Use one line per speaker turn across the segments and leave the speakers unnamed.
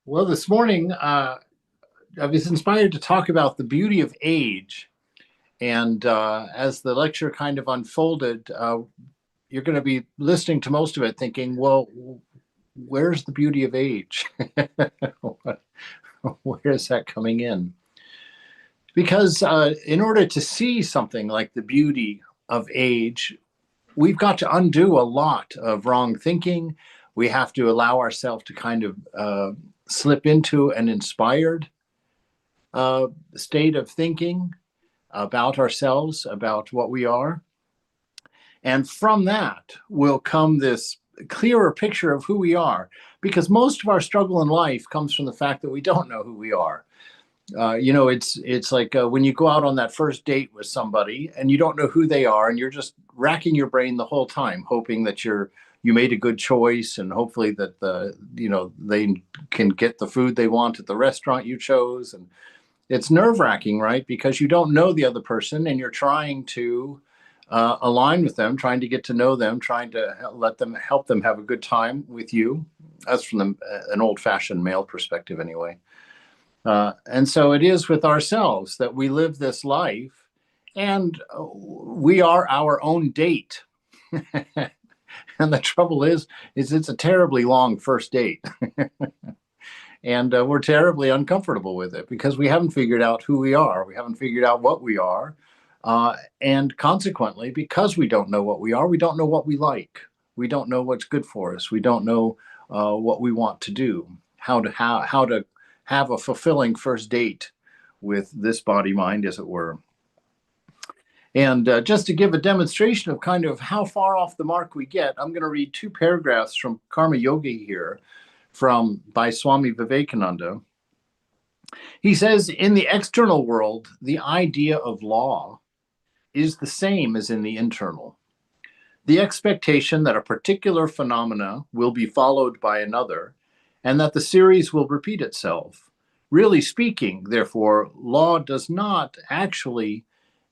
Well, this morning I was inspired to talk about the beauty of age. And as the lecture kind of unfolded, you're going to be listening to most of it thinking, well, where's the beauty of age? Where is that coming in? Because in order to see something like the beauty of age, we've got to undo a lot of wrong thinking. We have to allow ourselves to kind of slip into an inspired state of thinking about ourselves, about what we are. And from that will come this clearer picture of who we are, because most of our struggle in life comes from the fact that we don't know who we are. It's like when you go out on that first date with somebody and you don't know who they are, and you're just racking your brain the whole time, hoping that you made a good choice, and hopefully that they can get the food they want at the restaurant you chose. And it's nerve-wracking, right? Because you don't know the other person, and you're trying to align with them, trying to get to know them, trying to help them have a good time with you. That's from an old-fashioned male perspective, anyway. And so it is with ourselves that we live this life, and we are our own date. And the trouble is it's a terribly long first date. And we're terribly uncomfortable with it because we haven't figured out who we are. We haven't figured out what we are. And consequently, because we don't know what we are, we don't know what we like. We don't know what's good for us. We don't know what we want to do, how to have a fulfilling first date with this body mind, as it were. And just to give a demonstration of kind of how far off the mark we get, I'm going to read two paragraphs from Karma Yogi here by Swami Vivekananda. He says, in the external world, the idea of law is the same as in the internal. The expectation that a particular phenomena will be followed by another, and that the series will repeat itself. Really speaking, therefore, law does not actually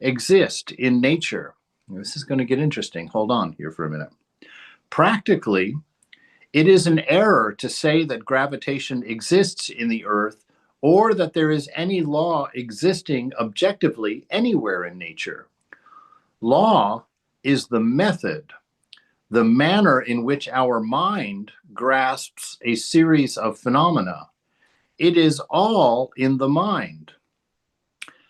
exist in nature. This is going to get interesting. Hold on here for a minute. Practically, it is an error to say that gravitation exists in the earth, or that there is any law existing objectively anywhere in nature. Law is the method, the manner in which our mind grasps a series of phenomena. It is all in the mind.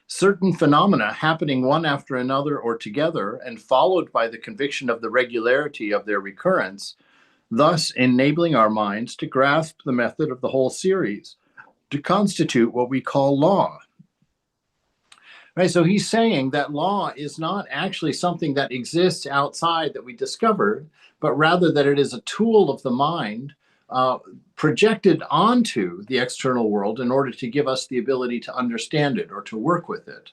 Certain phenomena happening one after another or together, and followed by the conviction of the regularity of their recurrence, thus enabling our minds to grasp the method of the whole series, to constitute what we call law. Right, so he's saying that law is not actually something that exists outside that we discovered, but rather that it is a tool of the mind projected onto the external world in order to give us the ability to understand it or to work with it.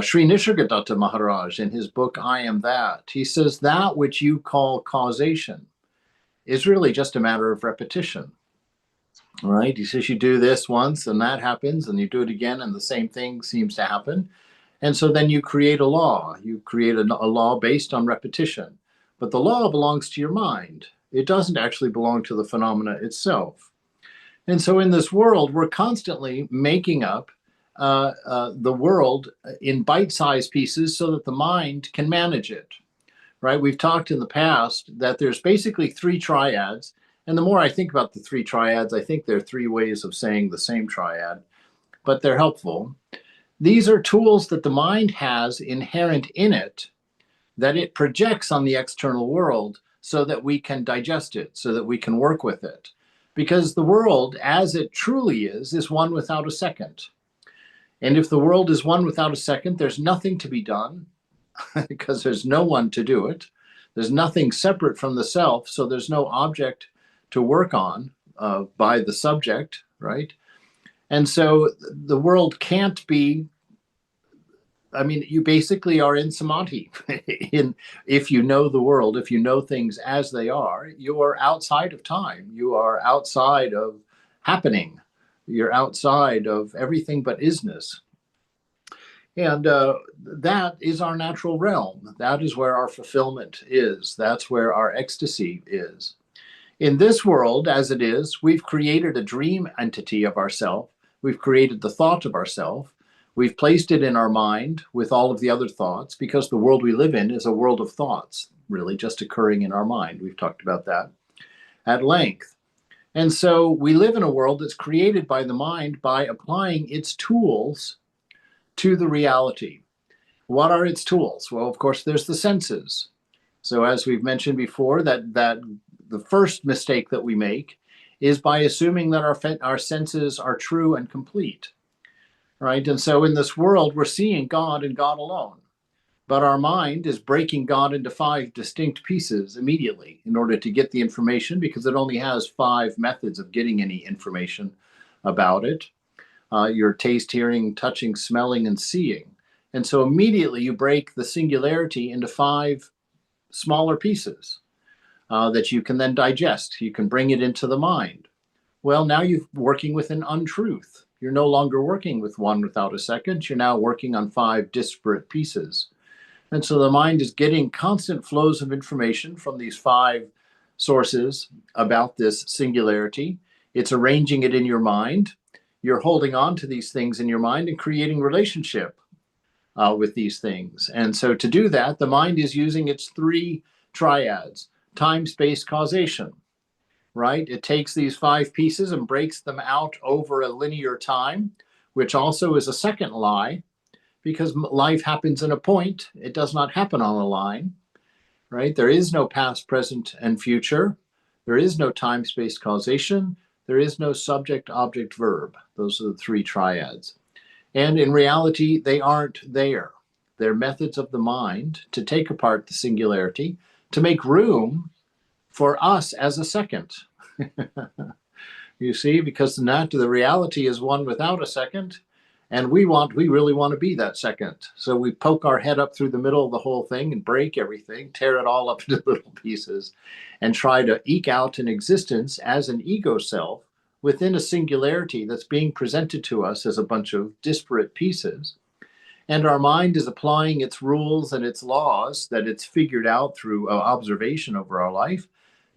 Sri Nisargadatta Maharaj, in his book, I Am That, he says that which you call causation is really just a matter of repetition. Right? He says you do this once and that happens, and you do it again and the same thing seems to happen. And so then you create a law. You create a law based on repetition. But the law belongs to your mind. It doesn't actually belong to the phenomena itself. And so in this world, we're constantly making up the world in bite-sized pieces so that the mind can manage it. Right? We've talked in the past that there's basically three triads. And the more I think about the three triads, I think there are three ways of saying the same triad, but they're helpful. These are tools that the mind has inherent in it that it projects on the external world so that we can digest it, so that we can work with it. Because the world, as it truly is one without a second. And if the world is one without a second, there's nothing to be done because there's no one to do it. There's nothing separate from the self, so there's no object to work on by the subject, right? And so the world can't be, I mean, you basically are in samadhi. If you know the world, if you know things as they are, you are outside of time. You are outside of happening. You're outside of everything but isness. And that is our natural realm. That is where our fulfillment is. That's where our ecstasy is. In this world, as it is, we've created a dream entity of ourself. We've created the thought of ourself. We've placed it in our mind with all of the other thoughts, because the world we live in is a world of thoughts, really just occurring in our mind. We've talked about that at length. And so we live in a world that's created by the mind by applying its tools to the reality. What are its tools? Well, of course, there's the senses. So as we've mentioned before, that the first mistake that we make is by assuming that our senses are true and complete, right? And so in this world, we're seeing God and God alone. But our mind is breaking God into 5 distinct pieces immediately in order to get the information, because it only has 5 methods of getting any information about it. Your taste, hearing, touching, smelling, and seeing. And so immediately you break the singularity into 5 smaller pieces that you can then digest. You can bring it into the mind. Well, now you're working with an untruth. You're no longer working with one without a second. You're now working on 5 disparate pieces. And so the mind is getting constant flows of information from these 5 sources about this singularity. It's arranging it in your mind. You're holding on to these things in your mind and creating relationship with these things. And so to do that, the mind is using its 3 triads: time, space, causation, right? It takes these 5 pieces and breaks them out over a linear time, which also is a second lie, because life happens in a point. It does not happen on a line, right? There is no past, present, and future. There is no time, space, causation. There is no subject, object, verb. Those are the 3 triads. And in reality, they aren't there. They're methods of the mind to take apart the singularity, to make room for us as a second. You see, because the reality is one without a second, and we really want to be that second. So we poke our head up through the middle of the whole thing and break everything, tear it all up into little pieces, and try to eke out an existence as an ego self within a singularity that's being presented to us as a bunch of disparate pieces. And our mind is applying its rules and its laws that it's figured out through observation over our life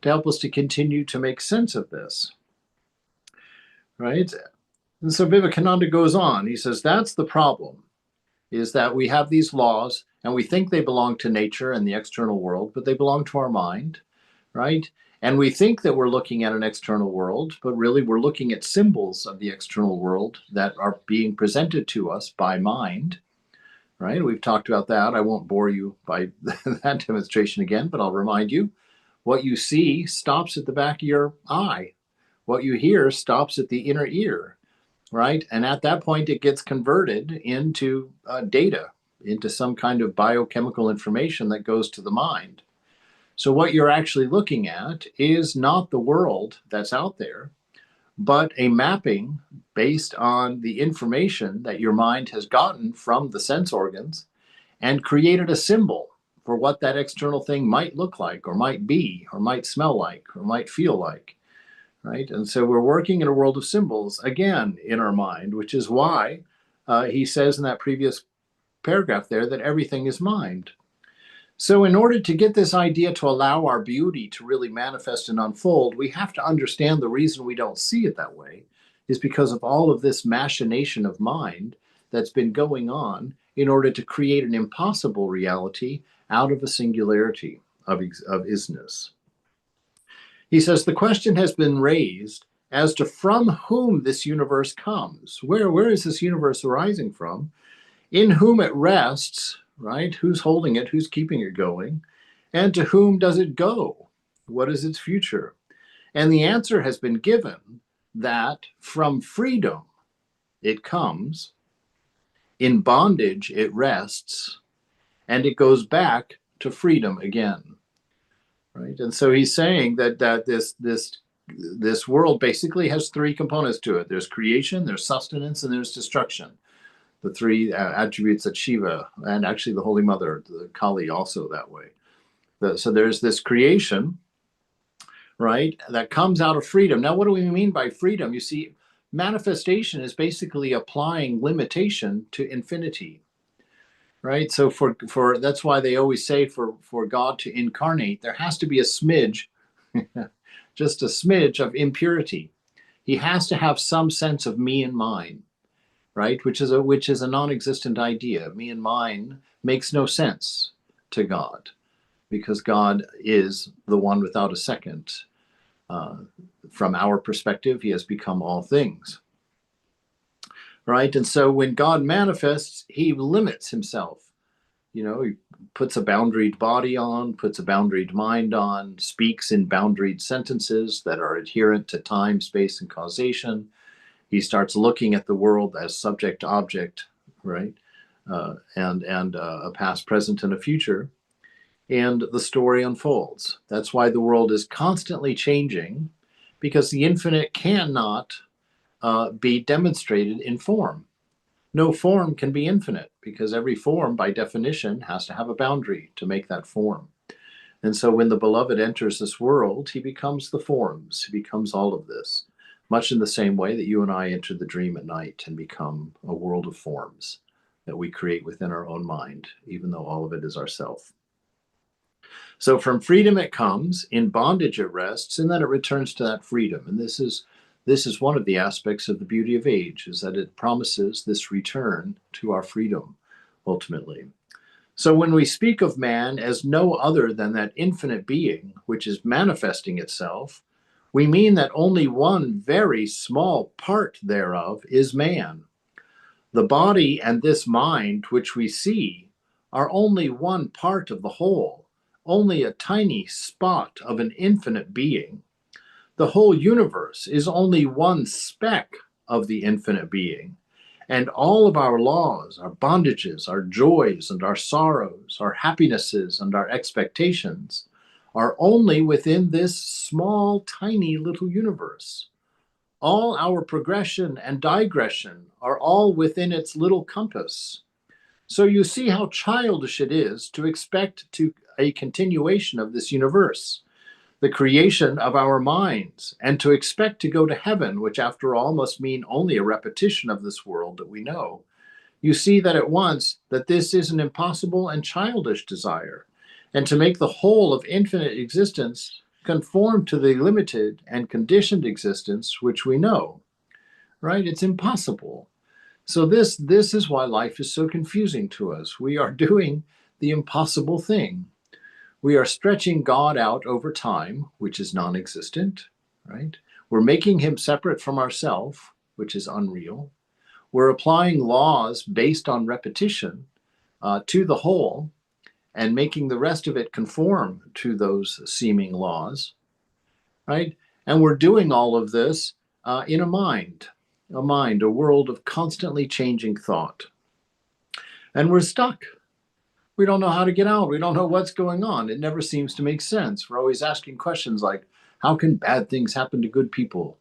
to help us to continue to make sense of this, right? And so Vivekananda goes on. He says, that's the problem, is that we have these laws and we think they belong to nature and the external world, but they belong to our mind, right? And we think that we're looking at an external world, but really we're looking at symbols of the external world that are being presented to us by mind, right? We've talked about that. I won't bore you by that demonstration again, but I'll remind you, what you see stops at the back of your eye. What you hear stops at the inner ear, right? And at that point, it gets converted into data, into some kind of biochemical information that goes to the mind. So what you're actually looking at is not the world that's out there, but a mapping based on the information that your mind has gotten from the sense organs and created a symbol for what that external thing might look like, or might be, or might smell like, or might feel like, right? And so we're working in a world of symbols, again, in our mind, which is why he says in that previous paragraph there that everything is mind. So in order to get this idea to allow our beauty to really manifest and unfold, we have to understand the reason we don't see it that way is because of all of this machination of mind that's been going on in order to create an impossible reality out of a singularity of isness. He says, the question has been raised as to from whom this universe comes. Where is this universe arising from? In whom it rests, right? Who's holding it? Who's keeping it going? And to whom does it go? What is its future? And the answer has been given that from freedom it comes, in bondage it rests, and it goes back to freedom again. Right? And so he's saying that this world basically has 3 components to it. There's creation, there's sustenance, and there's destruction. The 3 attributes that Shiva, and actually the Holy Mother, the Kali, also that way. So there's this creation, right, that comes out of freedom. Now, what do we mean by freedom? You see, manifestation is basically applying limitation to infinity, right? So for that's why they always say for God to incarnate, there has to be a smidge just a smidge of impurity. He has to have some sense of me and mine, right? Which is a non-existent idea. Me and mine makes no sense to God, because God is the one without a second. From our perspective, he has become all things, right? And so when God manifests, he limits himself. He puts a boundaried body on, puts a boundaried mind on, speaks in boundaried sentences that are adherent to time, space, and causation. He starts looking at the world as subject object, right? And a past, present, and a future. And the story unfolds. That's why the world is constantly changing, because the infinite cannot be demonstrated in form. No form can be infinite, because every form, by definition, has to have a boundary to make that form. And so when the beloved enters this world, he becomes the forms. He becomes all of this, much in the same way that you and I enter the dream at night and become a world of forms that we create within our own mind, even though all of it is ourself. So from freedom it comes, in bondage it rests, and then it returns to that freedom. And this is one of the aspects of the beauty of age, is that it promises this return to our freedom, ultimately. So when we speak of man as no other than that infinite being, which is manifesting itself, we mean that only one very small part thereof is man. The body and this mind, which we see, are only one part of the whole, only a tiny spot of an infinite being. The whole universe is only one speck of the infinite being. And all of our laws, our bondages, our joys and our sorrows, our happinesses and our expectations are only within this small, tiny little universe. All our progression and digression are all within its little compass. So you see how childish it is to expect a continuation of this universe, the creation of our minds, and to expect to go to heaven, which after all must mean only a repetition of this world that we know. You see that at once that this is an impossible and childish desire, and to make the whole of infinite existence conform to the limited and conditioned existence which we know, right? It's impossible. So this is why life is so confusing to us. We are doing the impossible thing. We are stretching God out over time, which is non-existent, right? We're making him separate from ourselves, which is unreal. We're applying laws based on repetition to the whole and making the rest of it conform to those seeming laws, right? And we're doing all of this in a mind, a world of constantly changing thought. And we're stuck. We don't know how to get out. We don't know what's going on. It never seems to make sense. We're always asking questions like, how can bad things happen to good people?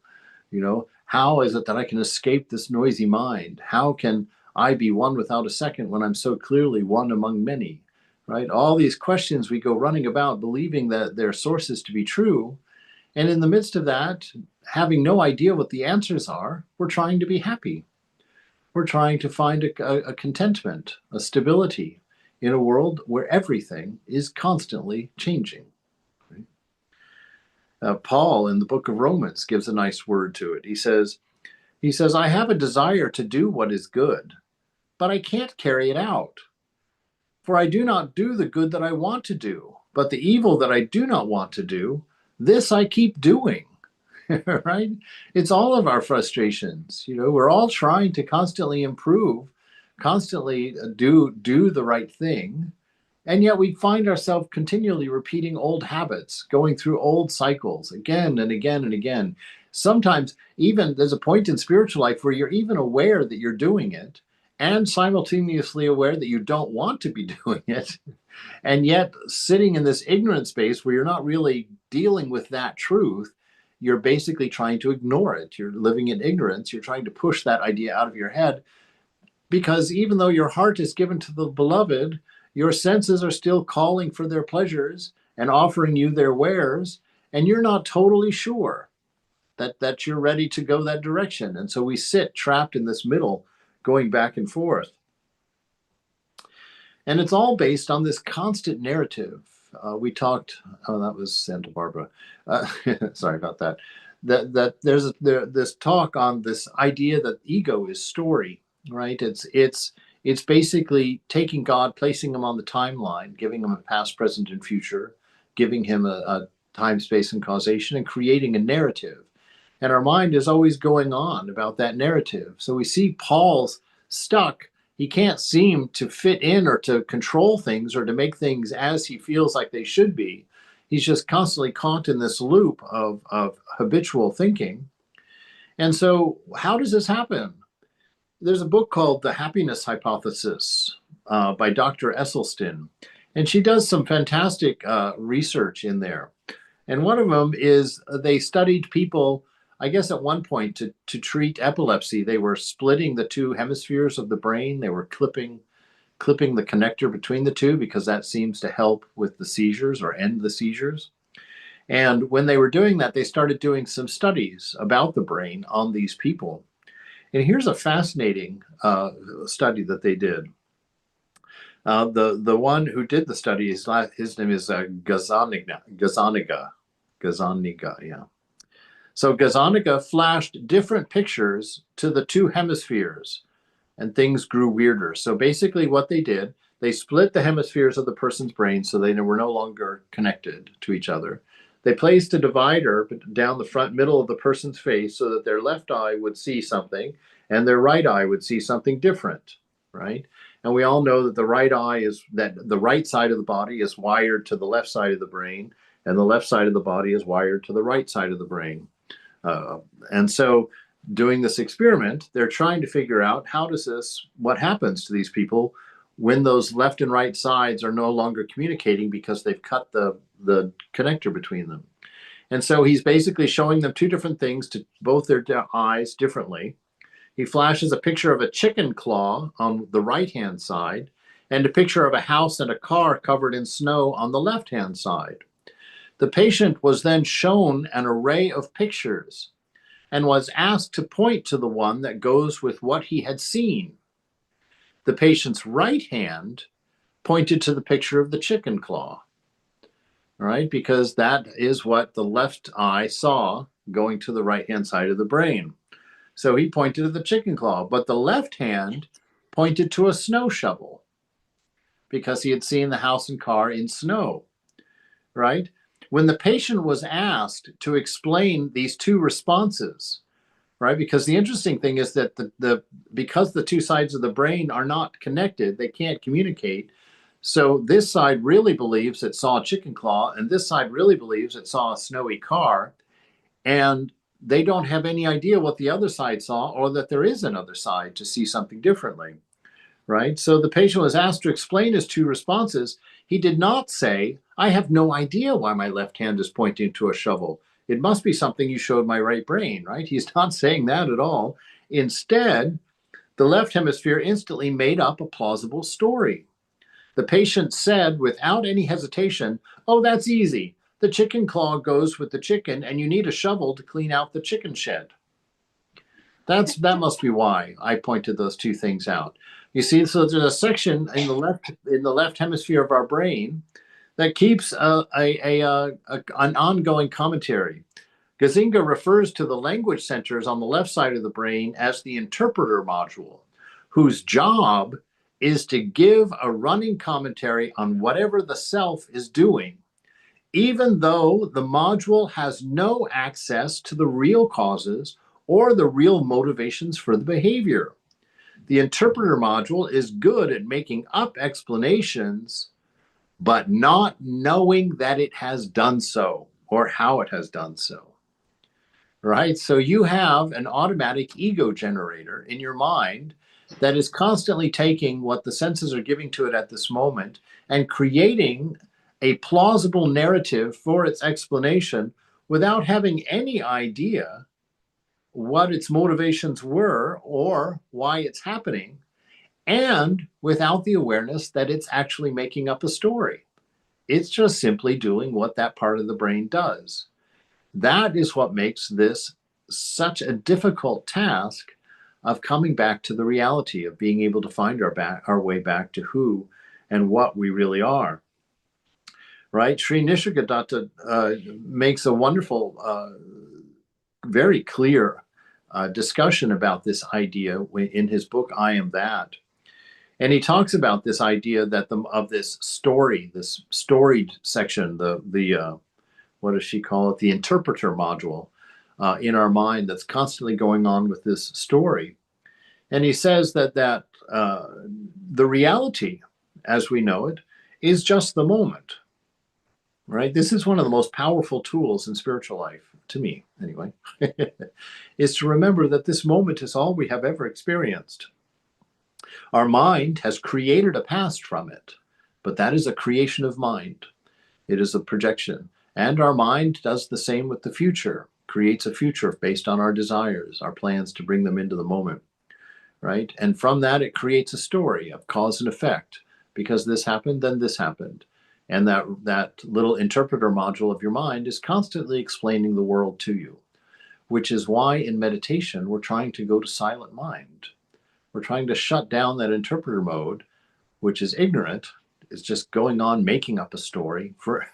How is it that I can escape this noisy mind? How can I be one without a second when I'm so clearly one among many, right? All these questions we go running about, believing that they're sources to be true. And in the midst of that, having no idea what the answers are, we're trying to be happy. We're trying to find a contentment, a stability in a world where everything is constantly changing. Paul in the book of Romans gives a nice word to it. He says, I have a desire to do what is good, but I can't carry it out. For I do not do the good that I want to do, but the evil that I do not want to do, this I keep doing. Right? It's all of our frustrations. We're all trying to constantly improve, constantly do the right thing. And yet we find ourselves continually repeating old habits, going through old cycles again and again and again. Sometimes even there's a point in spiritual life where you're even aware that you're doing it and simultaneously aware that you don't want to be doing it. And yet sitting in this ignorant space where you're not really dealing with that truth, you're basically trying to ignore it. You're living in ignorance. You're trying to push that idea out of your head, because even though your heart is given to the beloved, your senses are still calling for their pleasures and offering you their wares, and you're not totally sure that you're ready to go that direction. And so we sit trapped in this middle, going back and forth. And it's all based on this constant narrative we talked. Oh, that was Santa Barbara. Uh, Sorry about that. That this talk on this idea that ego is story, right? It's basically taking God, placing him on the timeline, giving him a past, present, and future, giving him a time, space, and causation, and creating a narrative. And our mind is always going on about that narrative. So we see Paul's stuck. He can't seem to fit in or to control things or to make things as he feels like they should be. He's just constantly caught in this loop of habitual thinking. And so, how does this happen? There's a book called The Happiness Hypothesis by Dr. Esselstyn, and she does some fantastic research in there. And one of them is they studied people, I guess at one point to treat epilepsy, they were splitting the two hemispheres of the brain. They were clipping the connector between the two because that seems to help with the seizures or end the seizures. And when they were doing that, they started doing some studies about the brain on these people. And here's a fascinating study that they did. The one who did the study, his name is Gazaniga, yeah. So Gazaniga flashed different pictures to the two hemispheres, and things grew weirder. So basically, what they did, they split the hemispheres of the person's brain so they were no longer connected to each other. They placed a divider down the front middle of the person's face so that their left eye would see something and their right eye would see something different, right? And we all know that the right side of the body is wired to the left side of the brain, and the left side of the body is wired to the right side of the brain. And so doing this experiment, they're trying to figure out what happens to these people when those left and right sides are no longer communicating because they've cut the connector between them. And so he's basically showing them two different things to both their eyes differently. He flashes a picture of a chicken claw on the right-hand side and a picture of a house and a car covered in snow on the left-hand side. The patient was then shown an array of pictures and was asked to point to the one that goes with what he had seen. The patient's right hand pointed to the picture of the chicken claw, right? Because that is what the left eye saw going to the right-hand side of the brain. So he pointed to the chicken claw, but the left hand pointed to a snow shovel because he had seen the house and car in snow, right? When the patient was asked to explain these two responses, right? Because the interesting thing is that because the two sides of the brain are not connected, they can't communicate. So this side really believes it saw a chicken claw, and this side really believes it saw a snowy car, and they don't have any idea what the other side saw or that there is another side to see something differently, right? So the patient was asked to explain his two responses. He did not say, I have no idea why my left hand is pointing to a shovel. It must be something you showed my right brain, right? He's not saying that at all. Instead, the left hemisphere instantly made up a plausible story. The patient said without any hesitation, oh, that's easy. The chicken claw goes with the chicken, and you need a shovel to clean out the chicken shed. That must be why I pointed those two things out. You see, so there's a section in the left hemisphere of our brain that keeps an ongoing commentary. Gazinga refers to the language centers on the left side of the brain as the interpreter module, whose job is to give a running commentary on whatever the self is doing, even though the module has no access to the real causes or the real motivations for the behavior. The interpreter module is good at making up explanations, but not knowing that it has done so or how it has done so. Right? So you have an automatic ego generator in your mind that is constantly taking what the senses are giving to it at this moment and creating a plausible narrative for its explanation without having any idea what its motivations were or why it's happening, and without the awareness that it's actually making up a story. It's just simply doing what that part of the brain does. That is what makes this such a difficult task of coming back to the reality of being able to find our way back to who and what we really are. right? Sri Nisargadatta makes a wonderful, very clear discussion about this idea in his book, I Am That. And he talks about this idea that of this storied section, the what does she call it? The interpreter module in our mind that's constantly going on with this story. And he says that the reality, as we know it, is just the moment. Right? This is one of the most powerful tools in spiritual life, to me anyway, is to remember that this moment is all we have ever experienced. Our mind has created a past from it, but that is a creation of mind. It is a projection. And our mind does the same with the future, creates a future based on our desires, our plans to bring them into the moment, right? And from that, it creates a story of cause and effect. Because this happened, then this happened. And that little interpreter module of your mind is constantly explaining the world to you, which is why in meditation, we're trying to go to silent mind. We're trying to shut down that interpreter mode, which is ignorant, is just going on making up a story for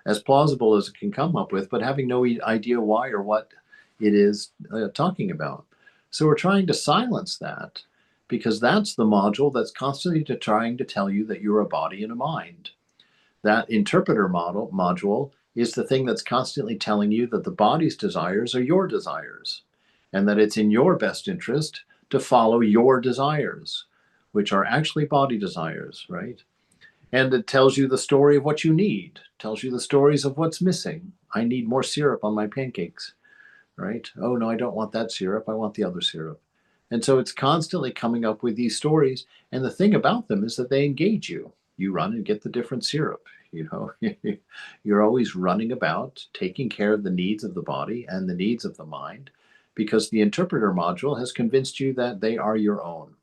as plausible as it can come up with, but having no idea why or what it is talking about. So we're trying to silence that, because that's the module that's constantly trying to tell you that you're a body and a mind. That interpreter module is the thing that's constantly telling you that the body's desires are your desires, and that it's in your best interest to follow your desires, which are actually body desires, right? And it tells you the story of what you need, tells you the stories of what's missing. I need more syrup on my pancakes, right? Oh, no, I don't want that syrup. I want the other syrup. And so it's constantly coming up with these stories. And the thing about them is that they engage you. You run and get the different syrup. You know, you're always running about, taking care of the needs of the body and the needs of the mind, because the interpreter module has convinced you that they are your own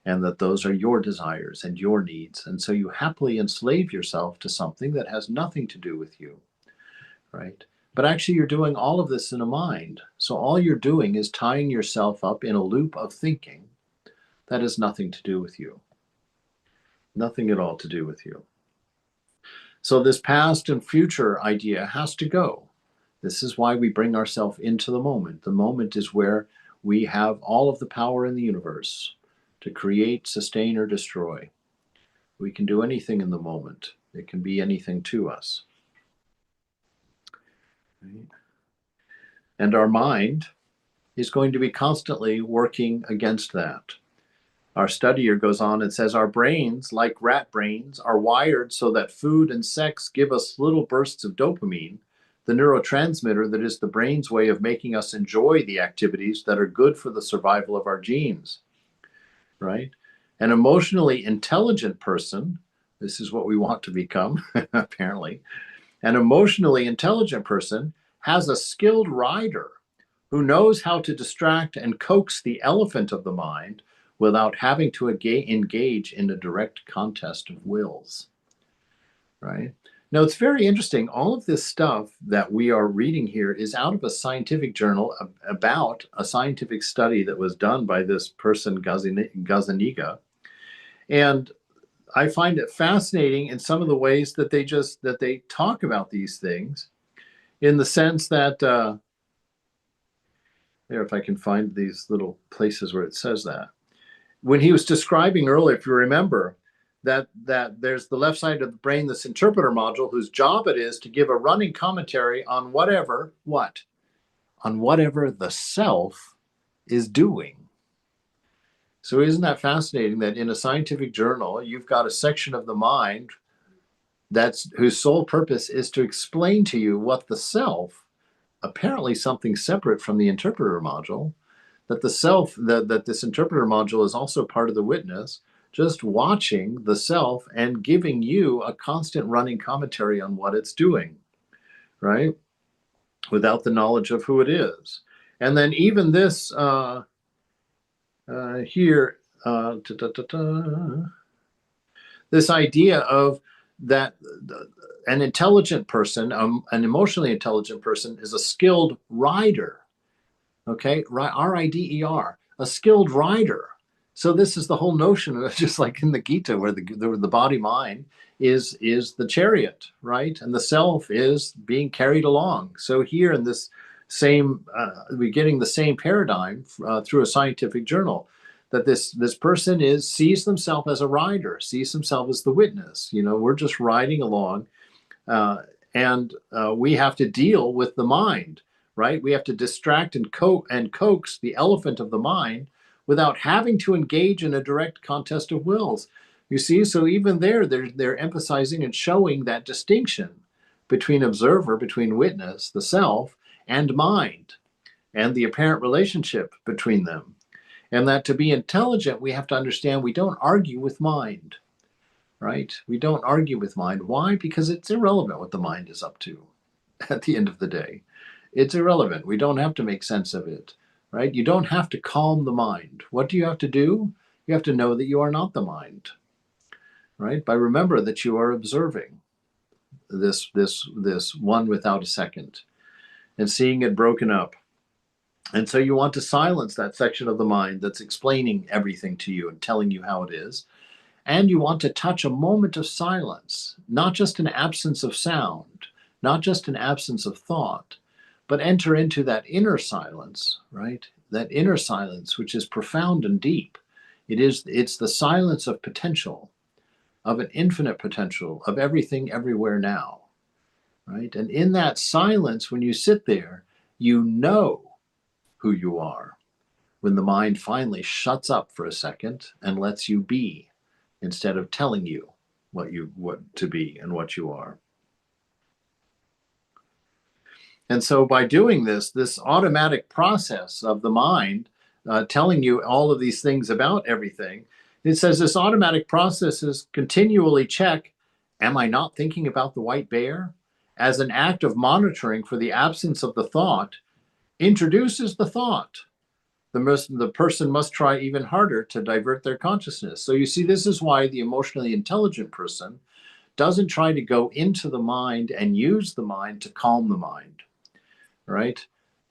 and that those are your desires and your needs. And so you happily enslave yourself to something that has nothing to do with you, right? But actually, you're doing all of this in a mind. So all you're doing is tying yourself up in a loop of thinking that has nothing to do with you. Nothing at all to do with you. So this past and future idea has to go. This is why we bring ourselves into the moment. The moment is where we have all of the power in the universe to create, sustain, or destroy. We can do anything in the moment. It can be anything to us. Right? And our mind is going to be constantly working against that. Our studier goes on and says, our brains, like rat brains, are wired so that food and sex give us little bursts of dopamine, the neurotransmitter that is the brain's way of making us enjoy the activities that are good for the survival of our genes, right? An emotionally intelligent person, this is what we want to become, apparently, an emotionally intelligent person has a skilled rider who knows how to distract and coax the elephant of the mind without having to engage in a direct contest of wills, right? Now, it's very interesting. All of this stuff that we are reading here is out of a scientific journal about a scientific study that was done by this person, Gazaniga. And I find it fascinating in some of the ways that they talk about these things, in the sense that, there, if I can find these little places where it says that. When he was describing earlier, if you remember, that there's the left side of the brain, this interpreter module, whose job it is to give a running commentary on whatever the self is doing. So isn't that fascinating that in a scientific journal, you've got a section of the mind whose sole purpose is to explain to you what the self, apparently something separate from the interpreter module, that the self, that this interpreter module is also part of the witness, just watching the self and giving you a constant running commentary on what it's doing, right? Without the knowledge of who it is. And then even this here, this idea of that an intelligent person, an emotionally intelligent person, is a skilled rider. Okay, R-I-D-E-R, a skilled rider. So this is the whole notion of just like in the Gita, where the body mind is the chariot, right? And the self is being carried along. So here in this same, we're getting the same paradigm through a scientific journal, that this person sees themselves as a rider, sees himself as the witness. We're just riding along, uh, and we have to deal with the mind, right? We have to distract and coax the elephant of the mind without having to engage in a direct contest of wills. You see, so even they're emphasizing and showing that distinction between observer, between witness, the self, and mind, and the apparent relationship between them. And that to be intelligent, we have to understand we don't argue with mind, right? We don't argue with mind. Why? Because it's irrelevant what the mind is up to at the end of the day. It's irrelevant. We don't have to make sense of it, right? You don't have to calm the mind. What do you have to do? You have to know that you are not the mind, right? By remember that you are observing this one without a second and seeing it broken up. And so you want to silence that section of the mind that's explaining everything to you and telling you how it is. And you want to touch a moment of silence, not just an absence of sound, not just an absence of thought, but enter into that inner silence, right? That inner silence, which is profound and deep. It's the silence of potential, of an infinite potential, of everything everywhere now, right? And in that silence, when you sit there, you know who you are. When the mind finally shuts up for a second and lets you be, instead of telling you what to be and what you are. And so by doing this automatic process of the mind telling you all of these things about everything, it says this automatic process is continually check, am I not thinking about the white bear? As an act of monitoring for the absence of the thought, introduces the thought. The person must try even harder to divert their consciousness. So you see, this is why the emotionally intelligent person doesn't try to go into the mind and use the mind to calm the mind, right?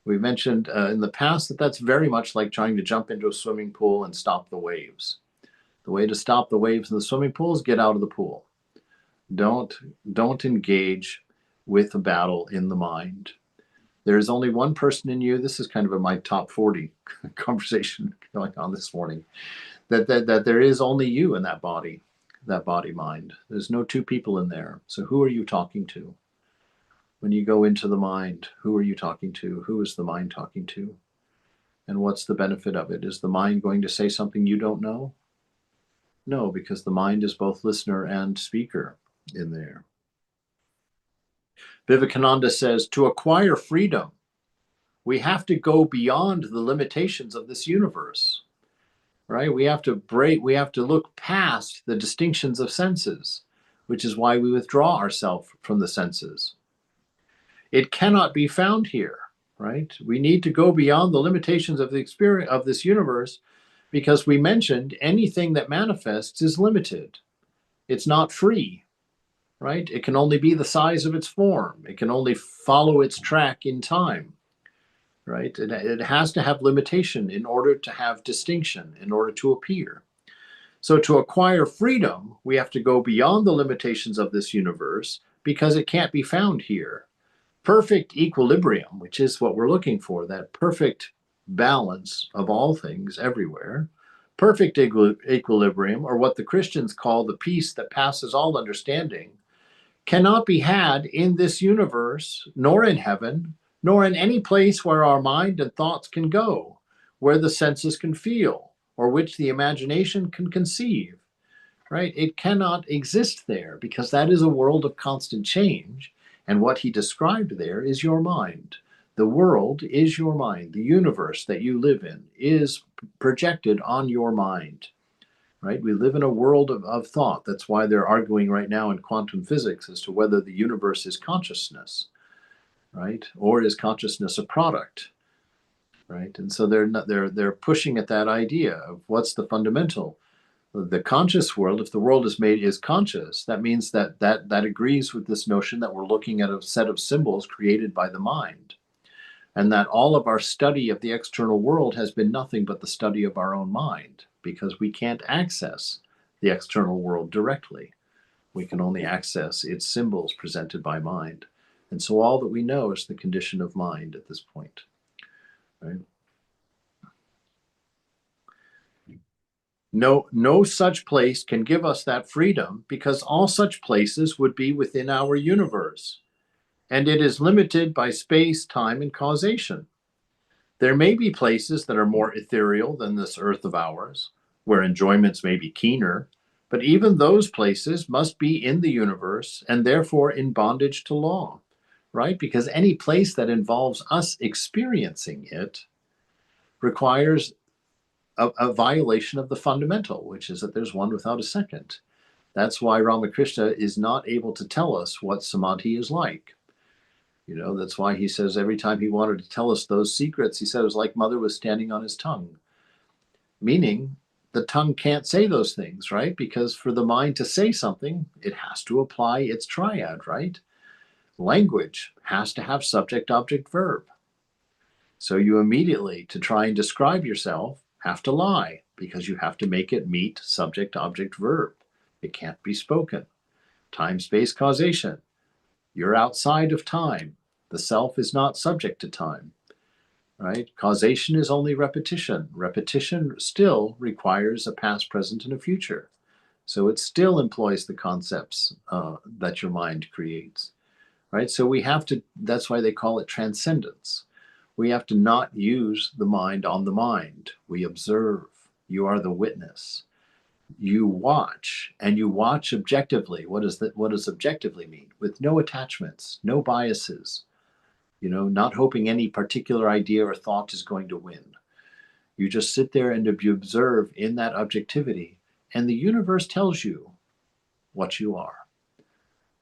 We mentioned in the past that that's very much like trying to jump into a swimming pool and stop the waves. The way to stop the waves in the swimming pool is get out of the pool. Don't engage with the battle in the mind. There is only one person in you. This is kind of my top 40 conversation going on this morning. That there is only you in that body mind. There's no two people in there. So who are you talking to? When you go into the mind, who are you talking to? Who is the mind talking to? And what's the benefit of it? Is the mind going to say something you don't know? No, because the mind is both listener and speaker in there. Vivekananda says, to acquire freedom, we have to go beyond the limitations of this universe, right? We have to look past the distinctions of senses, which is why we withdraw ourselves from the senses. It cannot be found here, right? We need to go beyond the limitations of the experience of this universe, because we mentioned anything that manifests is limited. It's not free, right? It can only be the size of its form. It can only follow its track in time, right? It has to have limitation in order to have distinction, in order to appear. So to acquire freedom, we have to go beyond the limitations of this universe, because it can't be found here. Perfect equilibrium, which is what we're looking for, that perfect balance of all things everywhere. Perfect equilibrium, or what the Christians call the peace that passes all understanding, cannot be had in this universe, nor in heaven, nor in any place where our mind and thoughts can go, where the senses can feel, or which the imagination can conceive, right? It cannot exist there, because that is a world of constant change. And what he described there is your mind. The world is your mind. The universe that you live in is projected on your mind, right? We live in a world of thought. That's why they're arguing right now in quantum physics as to whether the universe is consciousness, right? Or is consciousness a product, right? And so they're pushing at that idea of what's the fundamental. The conscious world, if the world is conscious, that means that agrees with this notion that we're looking at a set of symbols created by the mind, and that all of our study of the external world has been nothing but the study of our own mind, because we can't access the external world directly. We can only access its symbols presented by mind. And so all that we know is the condition of mind at this point. Right? No such place can give us that freedom, because all such places would be within our universe, and it is limited by space, time, and causation. There may be places that are more ethereal than this earth of ours, where enjoyments may be keener, but even those places must be in the universe and therefore in bondage to law, right? Because any place that involves us experiencing it requires a violation of the fundamental, which is that there's one without a second. That's why Ramakrishna is not able to tell us what samadhi is like. That's why he says every time he wanted to tell us those secrets, he said it was like mother was standing on his tongue. Meaning the tongue can't say those things, right? Because for the mind to say something, it has to apply its triad, right? Language has to have subject, object, verb. So you immediately, to try and describe yourself, have to lie, because you have to make it meet subject, object, verb. It can't be spoken. Time, space, causation. You're outside of time. The self is not subject to time, right? Causation is only repetition. Repetition still requires a past, present, and a future. So it still employs the concepts that your mind creates, right? So we have to, that's why they call it transcendence. We have to not use the mind on the mind. We observe. You are the witness. You watch, and you watch objectively. What does objectively mean? With no attachments, no biases, not hoping any particular idea or thought is going to win. You just sit there and you observe in that objectivity, and the universe tells you what you are.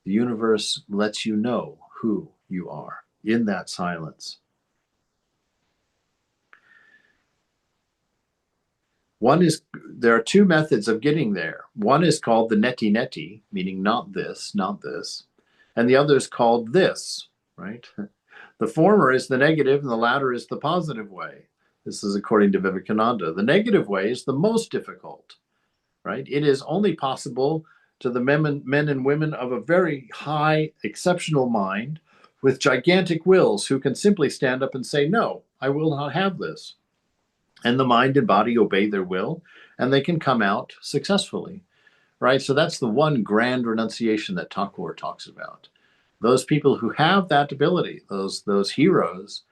The universe lets you know who you are in that silence. There are two methods of getting there. One is called the neti, meaning not this, and the other is called this, right? The former is the negative and the latter is the positive way. This is according to Vivekananda. The negative way is the most difficult, right? It is only possible to the men and women of a very high, exceptional mind with gigantic wills who can simply stand up and say, no, I will not have this. And the mind and body obey their will, and they can come out successfully, right? So that's the one grand renunciation that Thakur talks about. Those people who have that ability, those heroes,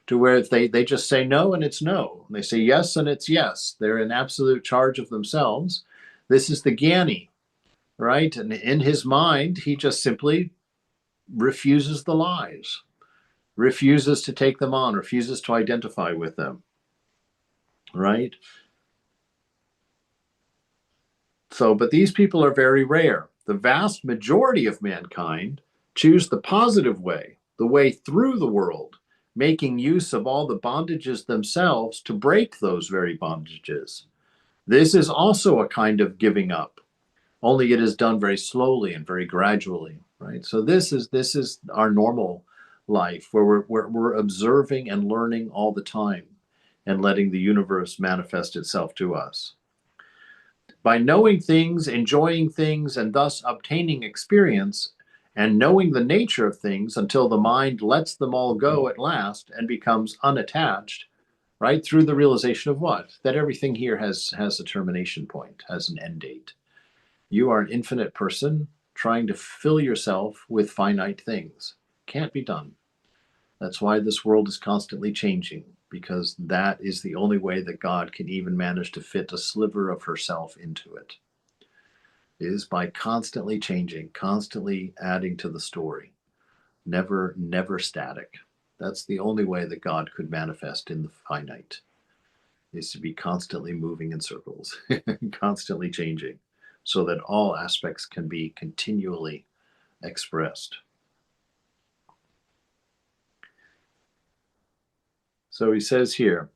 to where if they just say no and it's no, and they say yes and it's yes, they're in absolute charge of themselves. This is the Gyani, right? And in his mind, he just simply refuses the lies, refuses to take them on, refuses to identify with them. Right? So, but these people are very rare. The vast majority of mankind choose the positive way, the way through the world, making use of all the bondages themselves to break those very bondages. This is also a kind of giving up, only it is done very slowly and very gradually, right? So this is our normal life, where we're observing and learning all the time, and letting the universe manifest itself to us. By knowing things, enjoying things, and thus obtaining experience, and knowing the nature of things until the mind lets them all go at last and becomes unattached, right? Through the realization of what? That everything here has a termination point, has an end date. You are an infinite person trying to fill yourself with finite things. Can't be done. That's why this world is constantly changing, because that is the only way that God can even manage to fit a sliver of herself into it, is by constantly changing, constantly adding to the story, never static. That's the only way that God could manifest in the finite, is to be constantly moving in circles, constantly changing, so that all aspects can be continually expressed. So he says here,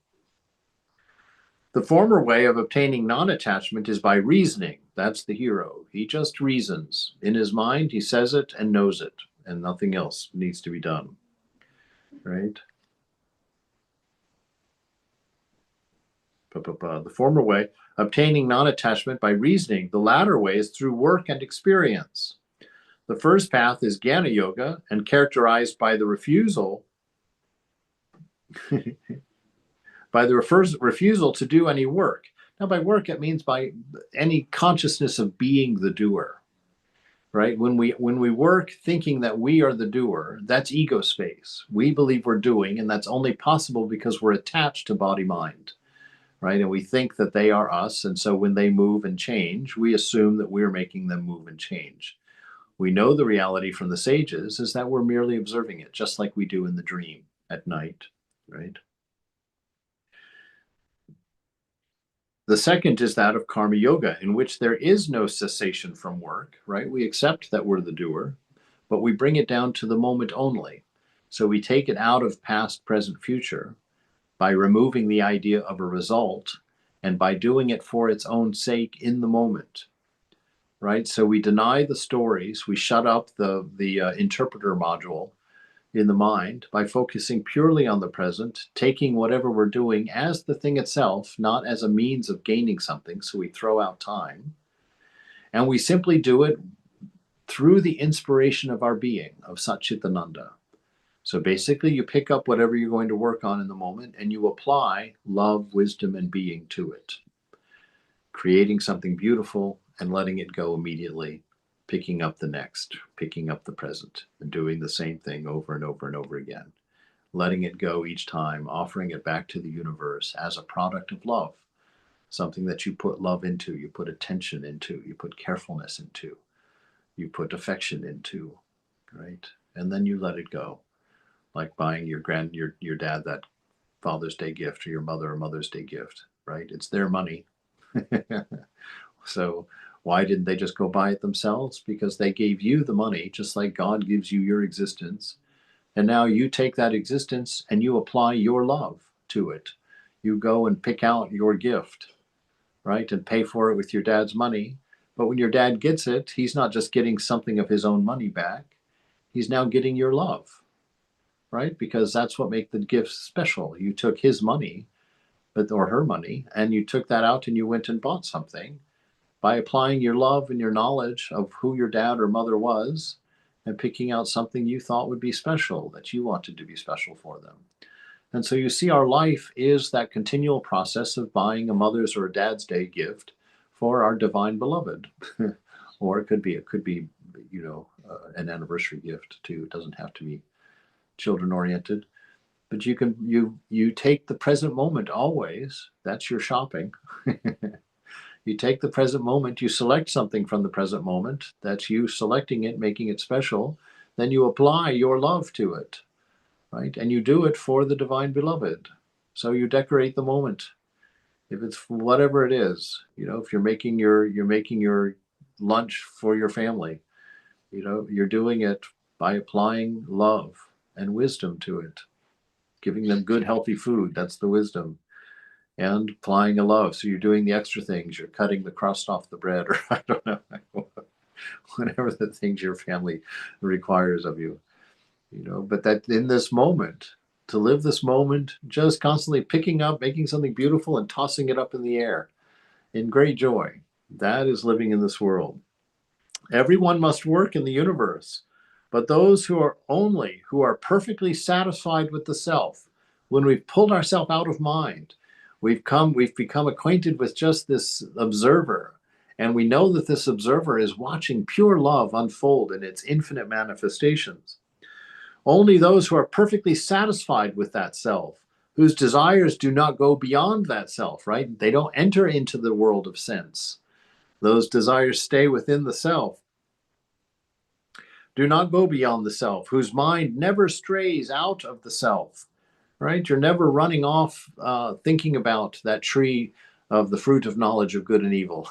the former way of obtaining non-attachment is by reasoning. That's the hero. He just reasons. In his mind, he says it and knows it, and nothing else needs to be done. Right? The former way, obtaining non-attachment by reasoning. The latter way is through work and experience. The first path is Jnana Yoga and characterized by the refusal refusal to do any work. Now, by work, it means by any consciousness of being the doer, right? When we work thinking that we are the doer, that's ego space. We believe we're doing, and that's only possible because we're attached to body mind, right? And we think that they are us, and so when they move and change, we assume that we're making them move and change. We know the reality from the sages is that we're merely observing it, just like we do in the dream at night, right? The second is that of karma yoga, in which there is no cessation from work, right? We accept that we're the doer, but we bring it down to the moment only. So we take it out of past, present, future by removing the idea of a result and by doing it for its own sake in the moment, right? So we deny the stories, we shut up the interpreter module in the mind by focusing purely on the present, taking whatever we're doing as the thing itself, not as a means of gaining something. So we throw out time. And we simply do it through the inspiration of our being, of Satchitananda. So basically, you pick up whatever you're going to work on in the moment and you apply love, wisdom, and being to it, creating something beautiful and letting it go immediately, picking up the next, picking up the present, and doing the same thing over and over and over again, letting it go each time, offering it back to the universe as a product of love, something that you put love into, you put attention into, you put carefulness into, you put affection into, right? And then you let it go, like buying your dad that Father's Day gift or your mother a Mother's Day gift, right? It's their money. So why didn't they just go buy it themselves? Because they gave you the money, just like God gives you your existence. And now you take that existence and you apply your love to it. You go and pick out your gift, right? And pay for it with your dad's money. But when your dad gets it, he's not just getting something of his own money back. He's now getting your love, right? Because that's what makes the gift special. You took his money, or her money, and you took that out and you went and bought something. By applying your love and your knowledge of who your dad or mother was and picking out something you thought would be special, that you wanted to be special for them. And so you see, our life is that continual process of buying a Mother's or a Dad's Day gift for our divine beloved. Or it could be, an anniversary gift too. It doesn't have to be children oriented. But you take the present moment always. That's your shopping. You take the present moment, you select something from the present moment. That's you selecting it, making it special. Then you apply your love to it, right? And you do it for the divine beloved. So you decorate the moment. If it's whatever it is, if you're making your lunch for your family, you're doing it by applying love and wisdom to it, giving them good, healthy food. That's the wisdom. And applying a love. So you're doing the extra things. You're cutting the crust off the bread, or I don't know, whatever the things your family requires of you. But that in this moment, to live this moment, just constantly picking up, making something beautiful and tossing it up in the air in great joy. That is living in this world. Everyone must work in the universe, but those who are perfectly satisfied with the self, when we've pulled ourselves out of mind, we've become acquainted with just this observer, and we know that this observer is watching pure love unfold in its infinite manifestations. Only those who are perfectly satisfied with that self, whose desires do not go beyond that self, right? They don't enter into the world of sense. Those desires stay within the self. Do not go beyond the self, whose mind never strays out of the self, right? You're never running off thinking about that tree of the fruit of knowledge of good and evil.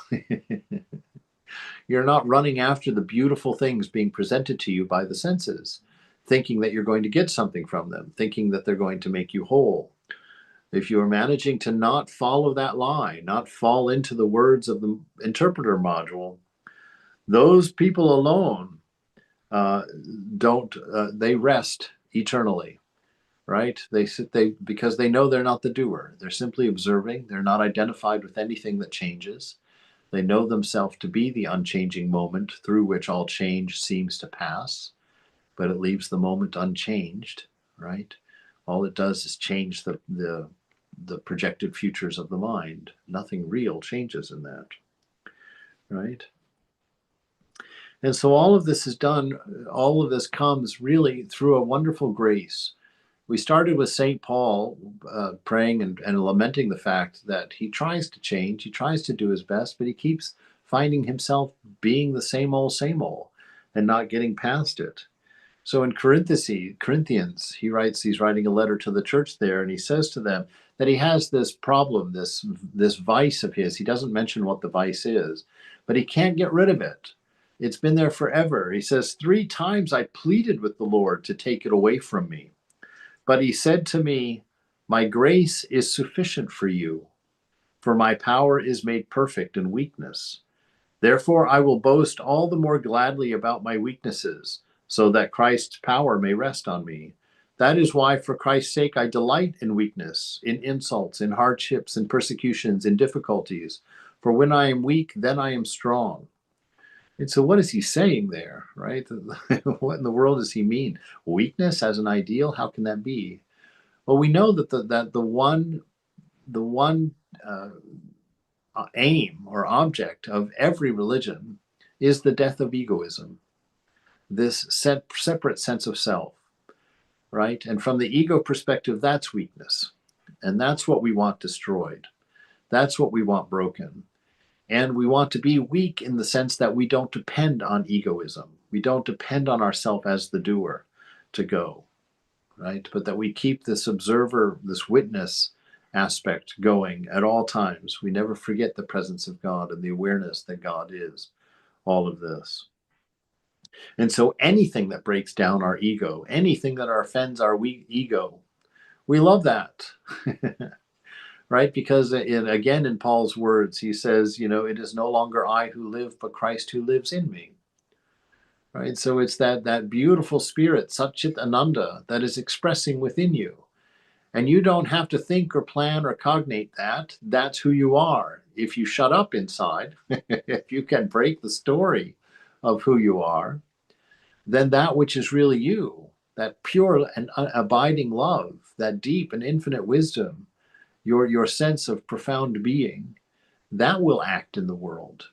You're not running after the beautiful things being presented to you by the senses, thinking that you're going to get something from them, thinking that they're going to make you whole. If you are managing to not follow that lie, not fall into the words of the interpreter module, those people alone they rest eternally. right? Because they know they're not the doer. They're simply observing. They're not identified with anything that changes. They know themselves to be the unchanging moment through which all change seems to pass, but it leaves the moment unchanged, right? All it does is change the projected futures of the mind. Nothing real changes in that, right? And so all of this is done, all of this comes really through a wonderful grace. We started with St. Paul praying and lamenting the fact that he tries to change, he tries to do his best, but he keeps finding himself being the same old, and not getting past it. So in Corinthians, he's writing a letter to the church there, and he says to them that he has this problem, this vice of his. He doesn't mention what the vice is, but he can't get rid of it. It's been there forever. He says, 3 times I pleaded with the Lord to take it away from me. But he said to me, my grace is sufficient for you, for my power is made perfect in weakness. Therefore, I will boast all the more gladly about my weaknesses, so that Christ's power may rest on me. That is why, for Christ's sake, I delight in weakness, in insults, in hardships, in persecutions, in difficulties. For when I am weak, then I am strong. And so, what is he saying there, right? What in the world does he mean? Weakness as an ideal? How can that be? Well, we know that the one uh, aim or object of every religion is the death of egoism, this separate sense of self, right? And from the ego perspective, that's weakness. And that's what we want destroyed. That's what we want broken. And we want to be weak in the sense that we don't depend on egoism. We don't depend on ourself as the doer to go, right? But that we keep this observer, this witness aspect going at all times. We never forget the presence of God and the awareness that God is all of this. And so anything that breaks down our ego, anything that offends our ego, we love that. Right? Because again, in Paul's words, he says, it is no longer I who live, but Christ who lives in me. Right? So it's that beautiful spirit, Satchit Ananda, that is expressing within you. And you don't have to think or plan or cognate that. That's who you are. If you shut up inside, if you can break the story of who you are, then that which is really you, that pure and abiding love, that deep and infinite wisdom, your sense of profound being, that will act in the world.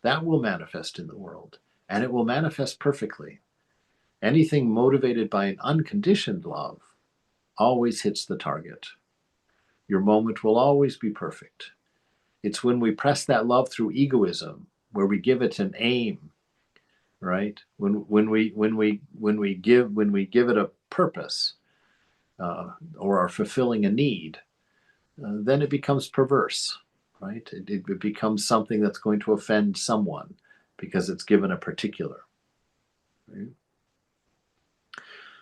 That will manifest in the world. And it will manifest perfectly. Anything motivated by an unconditioned love always hits the target. Your moment will always be perfect. It's when we press that love through egoism, where we give it an aim, right? When we give it a purpose, or are fulfilling a need, then it becomes perverse, right? It becomes something that's going to offend someone because it's given a particular. Right?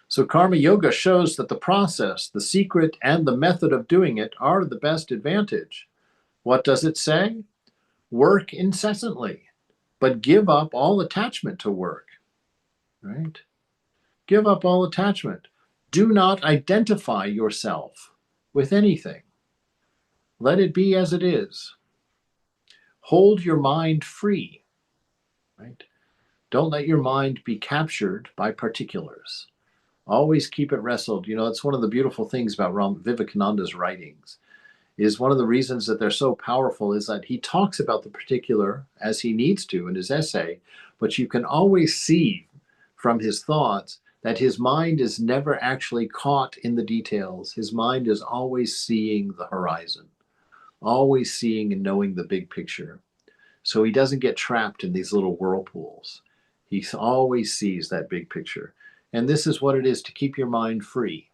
So karma yoga shows that the process, the secret, and the method of doing it are the best advantage. What does it say? Work incessantly, but give up all attachment to work, right? Give up all attachment. Do not identify yourself with anything. Let it be as it is. Hold your mind free, right? Don't let your mind be captured by particulars. Always keep it wrestled. It's one of the beautiful things about Vivekananda's writings, is one of the reasons that they're so powerful is that he talks about the particular as he needs to in his essay, but you can always see from his thoughts that his mind is never actually caught in the details. His mind is always seeing the horizon, always seeing and knowing the big picture. So he doesn't get trapped in these little whirlpools. He always sees that big picture. And this is what it is to keep your mind free,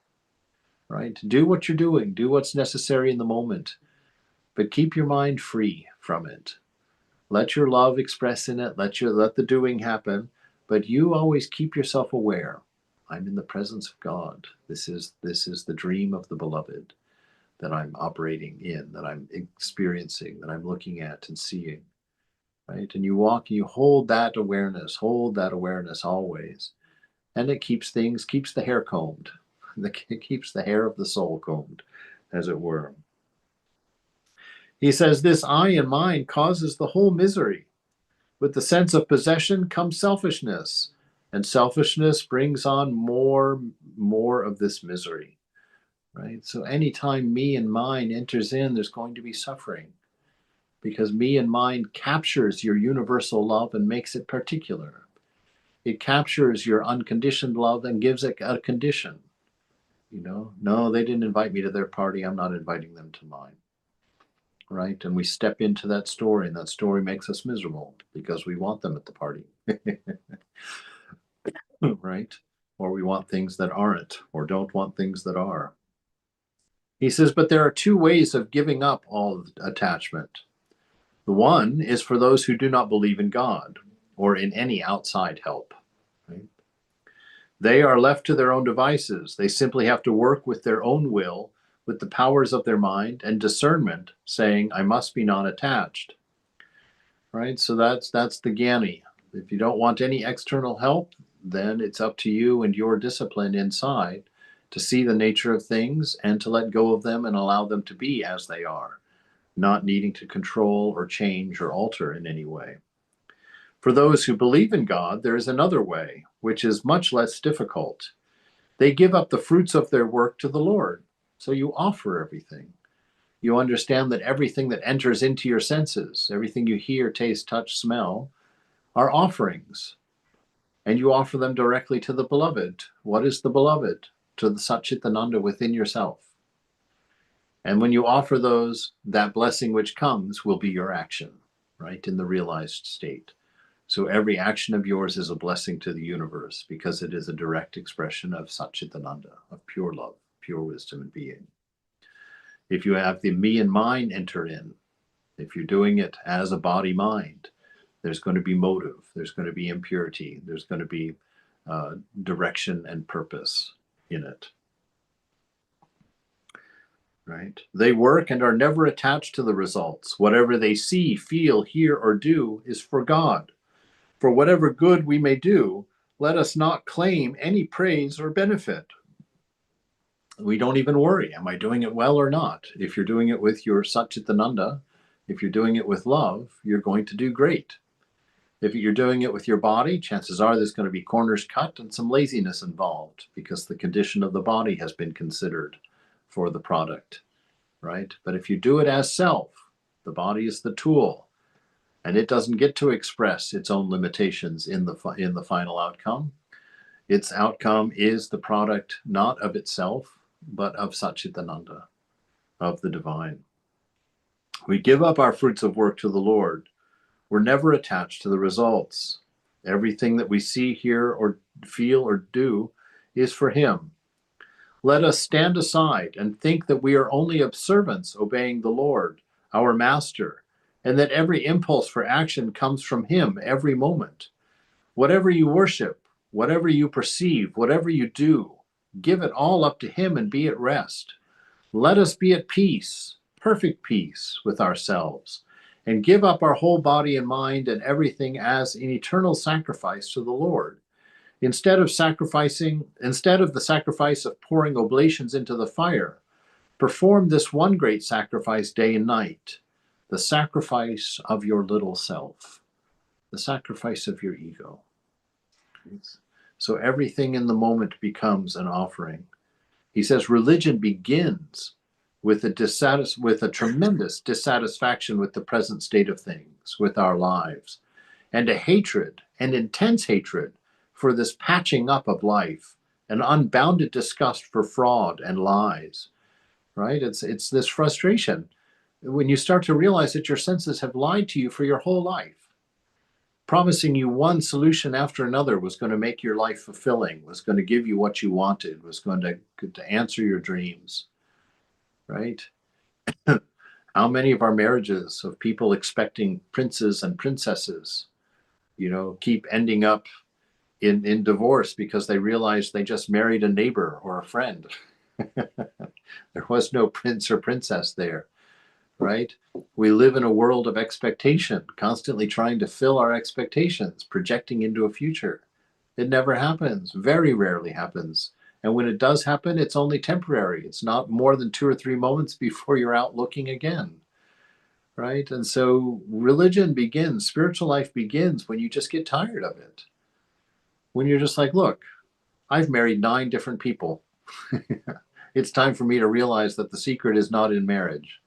right? Do what you're doing, do what's necessary in the moment, but keep your mind free from it. Let your love express in it, let the doing happen, but you always keep yourself aware. I'm in the presence of God. This is the dream of the beloved that I'm operating in, that I'm experiencing, that I'm looking at and seeing. Right? And you walk, you hold that awareness always. And it keeps the hair combed. It keeps the hair of the soul combed, as it were. He says, this I and mine causes the whole misery. With the sense of possession comes selfishness, and selfishness brings on more of this misery, right? So anytime me and mine enters in, there's going to be suffering, because me and mine captures your universal love and makes it particular. It captures your unconditioned love and gives it a condition. No, they didn't invite me to their party. I'm not inviting them to mine. Right? And we step into that story, and that story makes us miserable because we want them at the party. Right? Or we want things that aren't, or don't want things that are. He says, but there are two ways of giving up all attachment. The one is for those who do not believe in God or in any outside help. Right? They are left to their own devices. They simply have to work with their own will, with the powers of their mind and discernment, saying, I must be non-attached. Right? So that's the Gyani. If you don't want any external help, then it's up to you and your discipline inside to see the nature of things and to let go of them and allow them to be as they are, not needing to control or change or alter in any way. For those who believe in God, there is another way, which is much less difficult. They give up the fruits of their work to the Lord. So you offer everything. You understand that everything that enters into your senses, everything you hear, taste, touch, smell, are offerings. And you offer them directly to the beloved. What is the beloved? To the Satchitananda within yourself. And when you offer those, that blessing which comes will be your action, right, in the realized state. So every action of yours is a blessing to the universe because it is a direct expression of Satchitananda, of pure love, pure wisdom and being. If you have the me and mine enter in, if you're doing it as a body mind, there's going to be motive, there's going to be impurity, there's going to be direction and purpose in it. Right? They work and are never attached to the results. Whatever they see, feel, hear, or do is for God. For whatever good we may do, let us not claim any praise or benefit. We don't even worry, am I doing it well or not? If you're doing it with your Satchitananda, if you're doing it with love, you're going to do great. If you're doing it with your body, chances are there's going to be corners cut and some laziness involved because the condition of the body has been considered for the product, right? But if you do it as self, the body is the tool, and it doesn't get to express its own limitations in the final outcome. Its outcome is the product not of itself, but of Satchitananda, of the divine. We give up our fruits of work to the Lord. We're never attached to the results. Everything that we see, hear, or feel, or do is for Him. Let us stand aside and think that we are only of servants obeying the Lord, our Master, and that every impulse for action comes from Him every moment. Whatever you worship, whatever you perceive, whatever you do, give it all up to Him and be at rest. Let us be at peace, perfect peace with ourselves, and give up our whole body and mind and everything as an eternal sacrifice to the Lord. Instead of the sacrifice of pouring oblations into the fire, perform this one great sacrifice day and night, the sacrifice of your little self, the sacrifice of your ego. So everything in the moment becomes an offering. He says religion begins with a tremendous dissatisfaction with the present state of things, with our lives, and a hatred, an intense hatred for this patching up of life, an unbounded disgust for fraud and lies, right? It's this frustration when you start to realize that your senses have lied to you for your whole life, promising you one solution after another was going to make your life fulfilling, was going to give you what you wanted, was going to answer your dreams, right? How many of our marriages of people expecting princes and princesses, keep ending up in divorce because they realize they just married a neighbor or a friend. There was no prince or princess there, right? We live in a world of expectation, constantly trying to fill our expectations, projecting into a future. It never happens, very rarely happens. And when it does happen, it's only temporary. It's not more than 2 or 3 moments before you're out looking again. Right? And so religion begins, spiritual life begins when you just get tired of it. When you're just like, look, I've married 9 different people. It's time for me to realize that the secret is not in marriage,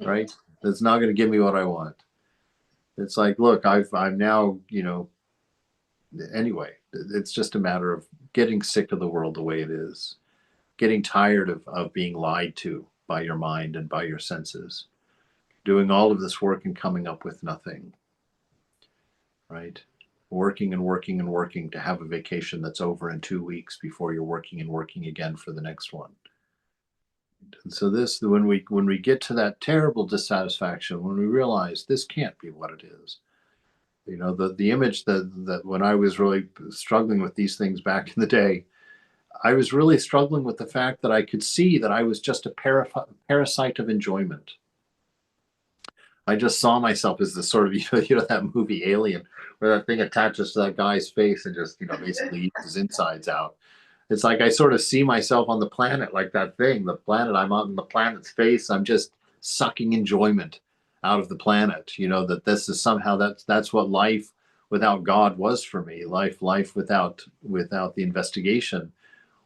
right? That's not going to give me what I want. It's like, look, I'm now, anyway, it's just a matter of getting sick of the world the way it is, getting tired of being lied to by your mind and by your senses, doing all of this work and coming up with nothing, right? Working and working and working to have a vacation that's over in 2 weeks before you're working and working again for the next one. And so when we get to that terrible dissatisfaction, when we realize this can't be what it is, the image that when I was really struggling with these things back in the day, I was really struggling with the fact that I could see that I was just a parasite of enjoyment. I just saw myself as this sort of, that movie Alien, where that thing attaches to that guy's face and just, basically eats his insides out. It's like I sort of see myself on the planet like that thing, the planet. I'm on the planet's face. I'm just sucking enjoyment out of the planet. That this is somehow that's what life without God was for me. Life without the investigation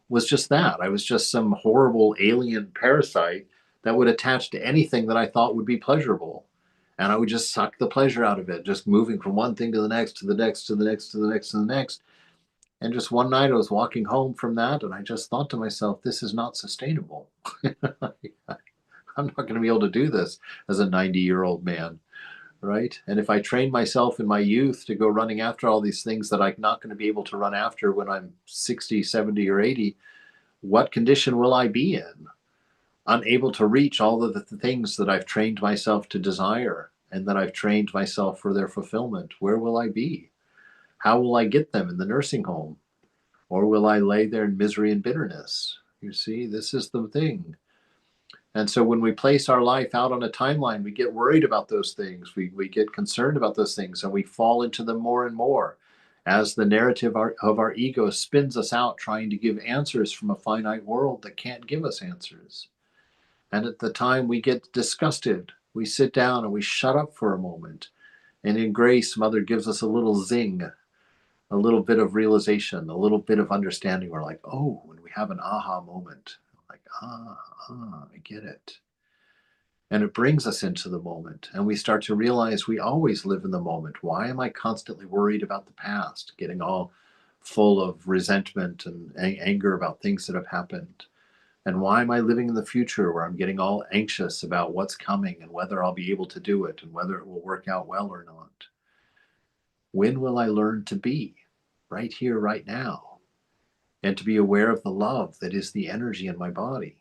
was just that. I was just some horrible alien parasite that would attach to anything that I thought would be pleasurable. And I would just suck the pleasure out of it, just moving from one thing to the next, to the next, to the next, to the next, to the next. And just one night I was walking home from that, and I just thought to myself, this is not sustainable. I'm not going to be able to do this as a 90-year-old man, right? And if I train myself in my youth to go running after all these things that I'm not going to be able to run after when I'm 60, 70, or 80, what condition will I be in? Unable to reach all of the things that I've trained myself to desire and that I've trained myself for their fulfillment. Where will I be? How will I get them in the nursing home? Or will I lay there in misery and bitterness? You see, this is the thing. And so when we place our life out on a timeline, we get worried about those things. We get concerned about those things, and we fall into them more and more as the narrative of our ego spins us out trying to give answers from a finite world that can't give us answers. And at the time we get disgusted, we sit down and we shut up for a moment. And in grace, Mother gives us a little zing, a little bit of realization, a little bit of understanding. We're like, oh, when we have an aha moment, like, I get it. And it brings us into the moment. And we start to realize we always live in the moment. Why am I constantly worried about the past, getting all full of resentment and anger about things that have happened? And why am I living in the future where I'm getting all anxious about what's coming and whether I'll be able to do it and whether it will work out well or not? When will I learn to be right here, right now, and to be aware of the love that is the energy in my body?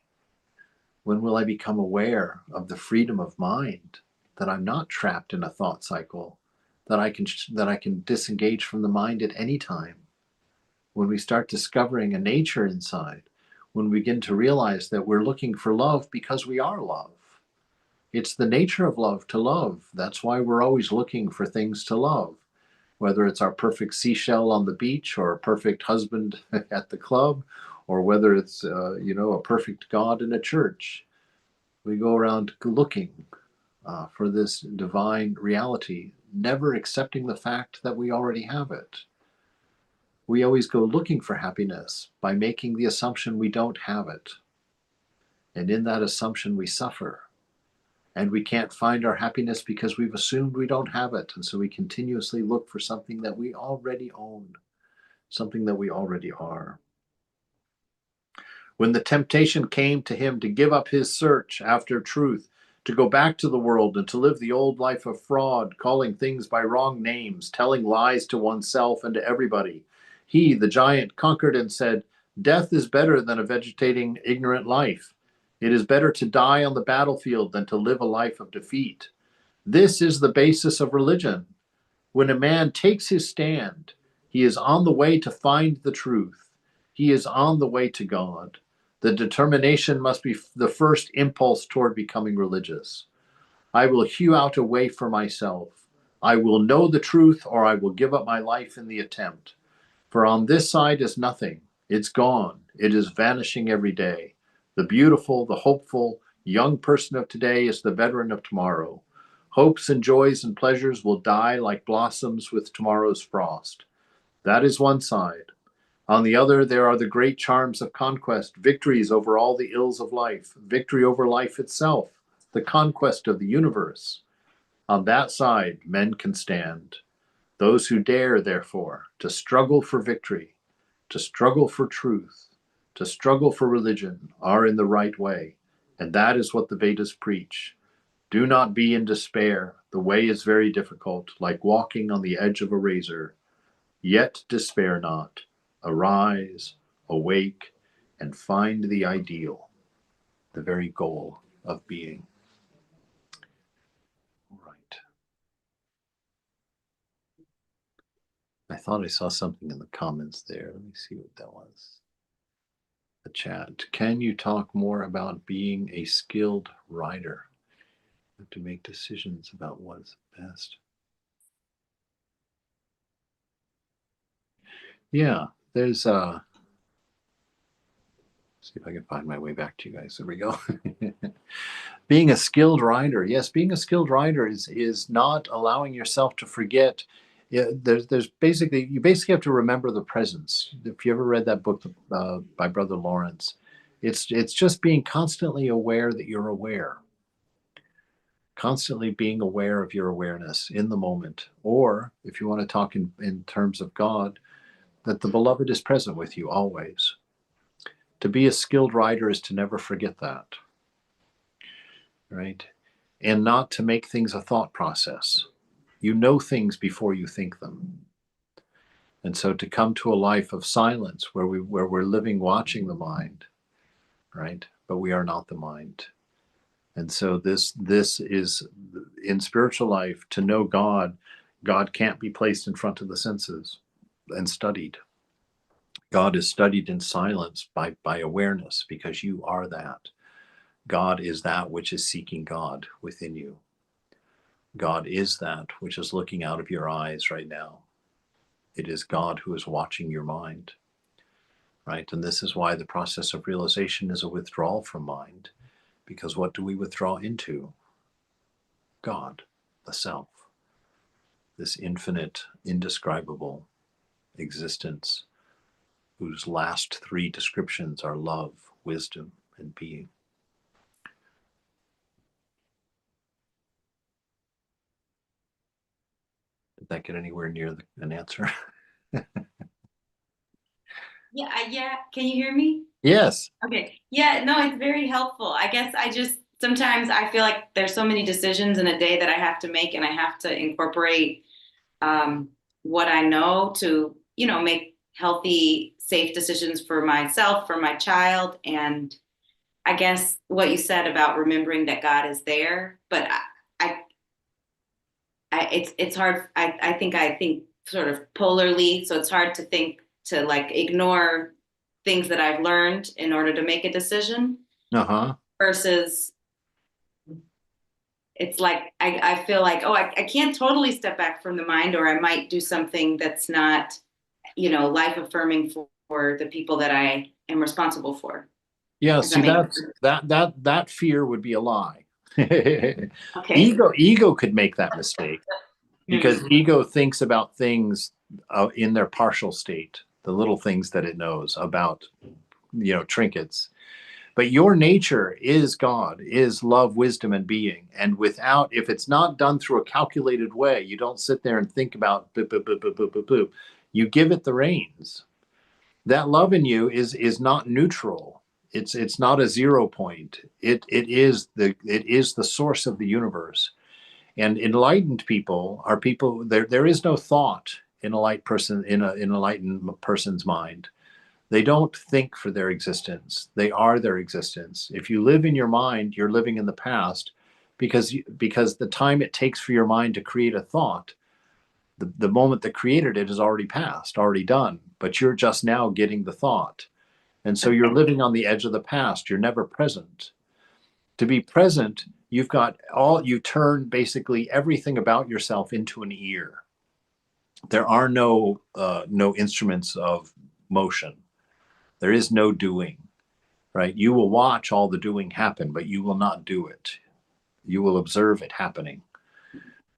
When will I become aware of the freedom of mind, that I'm not trapped in a thought cycle, that I can disengage from the mind at any time? When we start discovering a nature inside, when we begin to realize that we're looking for love because we are love. It's the nature of love to love. That's why we're always looking for things to love, whether it's our perfect seashell on the beach or a perfect husband at the club, or whether it's a perfect God in a church. We go around looking for this divine reality, never accepting the fact that we already have it. We always go looking for happiness by making the assumption we don't have it. And in that assumption, we suffer. And we can't find our happiness because we've assumed we don't have it. And so we continuously look for something that we already own, something that we already are. When the temptation came to him to give up his search after truth, to go back to the world and to live the old life of fraud, calling things by wrong names, telling lies to oneself and to everybody, he, the giant, conquered and said, "Death is better than a vegetating, ignorant life. It is better to die on the battlefield than to live a life of defeat." This is the basis of religion. When a man takes his stand, he is on the way to find the truth. He is on the way to God. The determination must be the first impulse toward becoming religious. I will hew out a way for myself. I will know the truth, or I will give up my life in the attempt. For on this side is nothing. It's gone. It is vanishing every day. The beautiful, the hopeful, young person of today is the veteran of tomorrow. Hopes and joys and pleasures will die like blossoms with tomorrow's frost. That is one side. On the other, there are the great charms of conquest, victories over all the ills of life, victory over life itself, the conquest of the universe. On that side, men can stand. Those who dare, therefore, to struggle for victory, to struggle for truth, to struggle for religion, are in the right way. And that is what the Vedas preach. Do not be in despair. The way is very difficult, like walking on the edge of a razor. Yet despair not. Arise, awake, and find the ideal, the very goal of being. Right. I thought I saw something in the comments there. Let me see what that was. The chat. Can you talk more about being a skilled writer? To make decisions about what is best. Yeah, there's see if I can find my way back to you guys. There we go. Being a skilled writer. Yes, being a skilled writer is not allowing yourself to forget. Yeah, there's basically you basically have to remember the presence. If you ever read that book by Brother Lawrence, it's just being constantly aware that you're aware, constantly being aware of your awareness in the moment. Or if you want to talk in terms of God, that the beloved is present with you always. To be a skilled writer is to never forget that, right? And not to make things a thought process. You know things before you think them. And so to come to a life of silence where we're living watching the mind, right? But we are not the mind. And so this is in spiritual life, to know God. God can't be placed in front of the senses and studied. God is studied in silence by awareness, because you are that. God is that which is seeking God within you. God is that which is looking out of your eyes right now. It is God who is watching your mind, right? And this is why the process of realization is a withdrawal from mind, because what do we withdraw into? God, the self, this infinite, indescribable existence whose last three descriptions are love, wisdom, and being. Did that get anywhere near an answer?
Yeah. Can you hear me?
Yes.
Okay. Yeah, no, it's very helpful. I guess I just sometimes I feel like there's so many decisions in a day that I have to make, and I have to incorporate um, what I know to, make healthy, safe decisions for myself, for my child. And I guess what you said about remembering that God is there, but I, it's hard. I think sort of polarly, so it's hard to think to like ignore things that I've learned in order to make a decision
Uh-huh.
versus it's like I feel like, oh, I can't totally step back from the mind, or I might do something that's not, life affirming for the people that I am responsible for.
Yeah,
Does that
see,
make
that's
sense?
that fear would be a lie.
Okay.
Ego could make that mistake, because
Hmm.
ego thinks about things in their partial state, the little things that it knows about, trinkets. But your nature is God, is love, wisdom, and being. And without, if it's not done through a calculated way, you don't sit there and think about boop, boop, boop, boop, boop, boop, boop. You give it the reins. That love in you is not neutral. It's not a 0 point. It is the source of the universe. And enlightened people are people, there is no thought in a light person, in an enlightened person's mind. They don't think for their existence. They are their existence. If you live in your mind, you're living in the past, because the time it takes for your mind to create a thought, the moment that created it is already passed, already done, but you're just now getting the thought. And so you're living on the edge of the past. You're never present. To be present, you turn basically everything about yourself into an ear. There are no instruments of motion. There is no doing, right? You will watch all the doing happen, but you will not do it. You will observe it happening,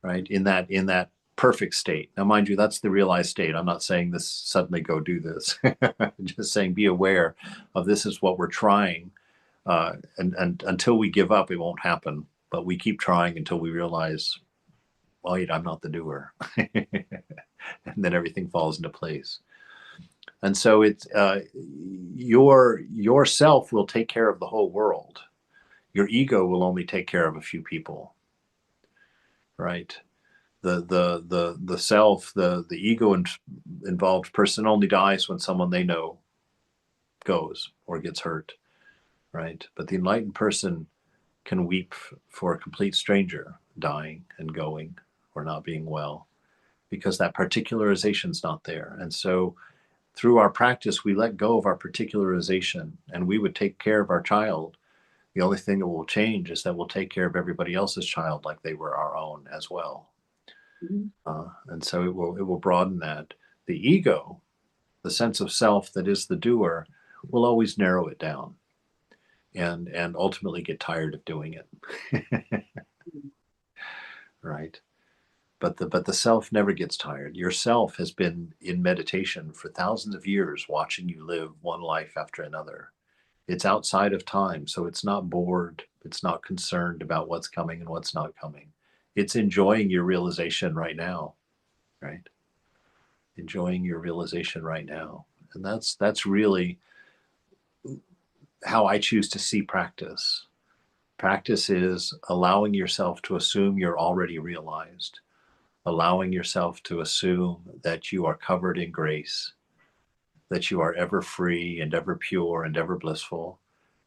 right? In that perfect state. Now, mind you, that's the realized state. I'm not saying this suddenly go do this. I'm just saying be aware of this is what we're trying. And until we give up, it won't happen. But we keep trying until we realize, wait, I'm not the doer. And then everything falls into place. And so it's your self will take care of the whole world. Your ego will only take care of a few people, right? The self, the ego involved person only dies when someone they know goes or gets hurt, right? But the enlightened person can weep for a complete stranger dying and going or not being well, because that particularization's not there. And so through our practice, we let go of our particularization, and we would take care of our child. The only thing that will change is that we'll take care of everybody else's child like they were our own as well. And so it will broaden that. The ego, the sense of self that is the doer, will always narrow it down and ultimately get tired of doing it. Right? But the self never gets tired. Your self has been in meditation for thousands of years, watching you live one life after another. It's outside of time, so it's not bored. It's not concerned about what's coming and what's not coming. It's enjoying your realization right now, right? Enjoying your realization right now. And that's really how I choose to see practice. Practice is allowing yourself to assume you're already realized, allowing yourself to assume that you are covered in grace, that you are ever free and ever pure and ever blissful,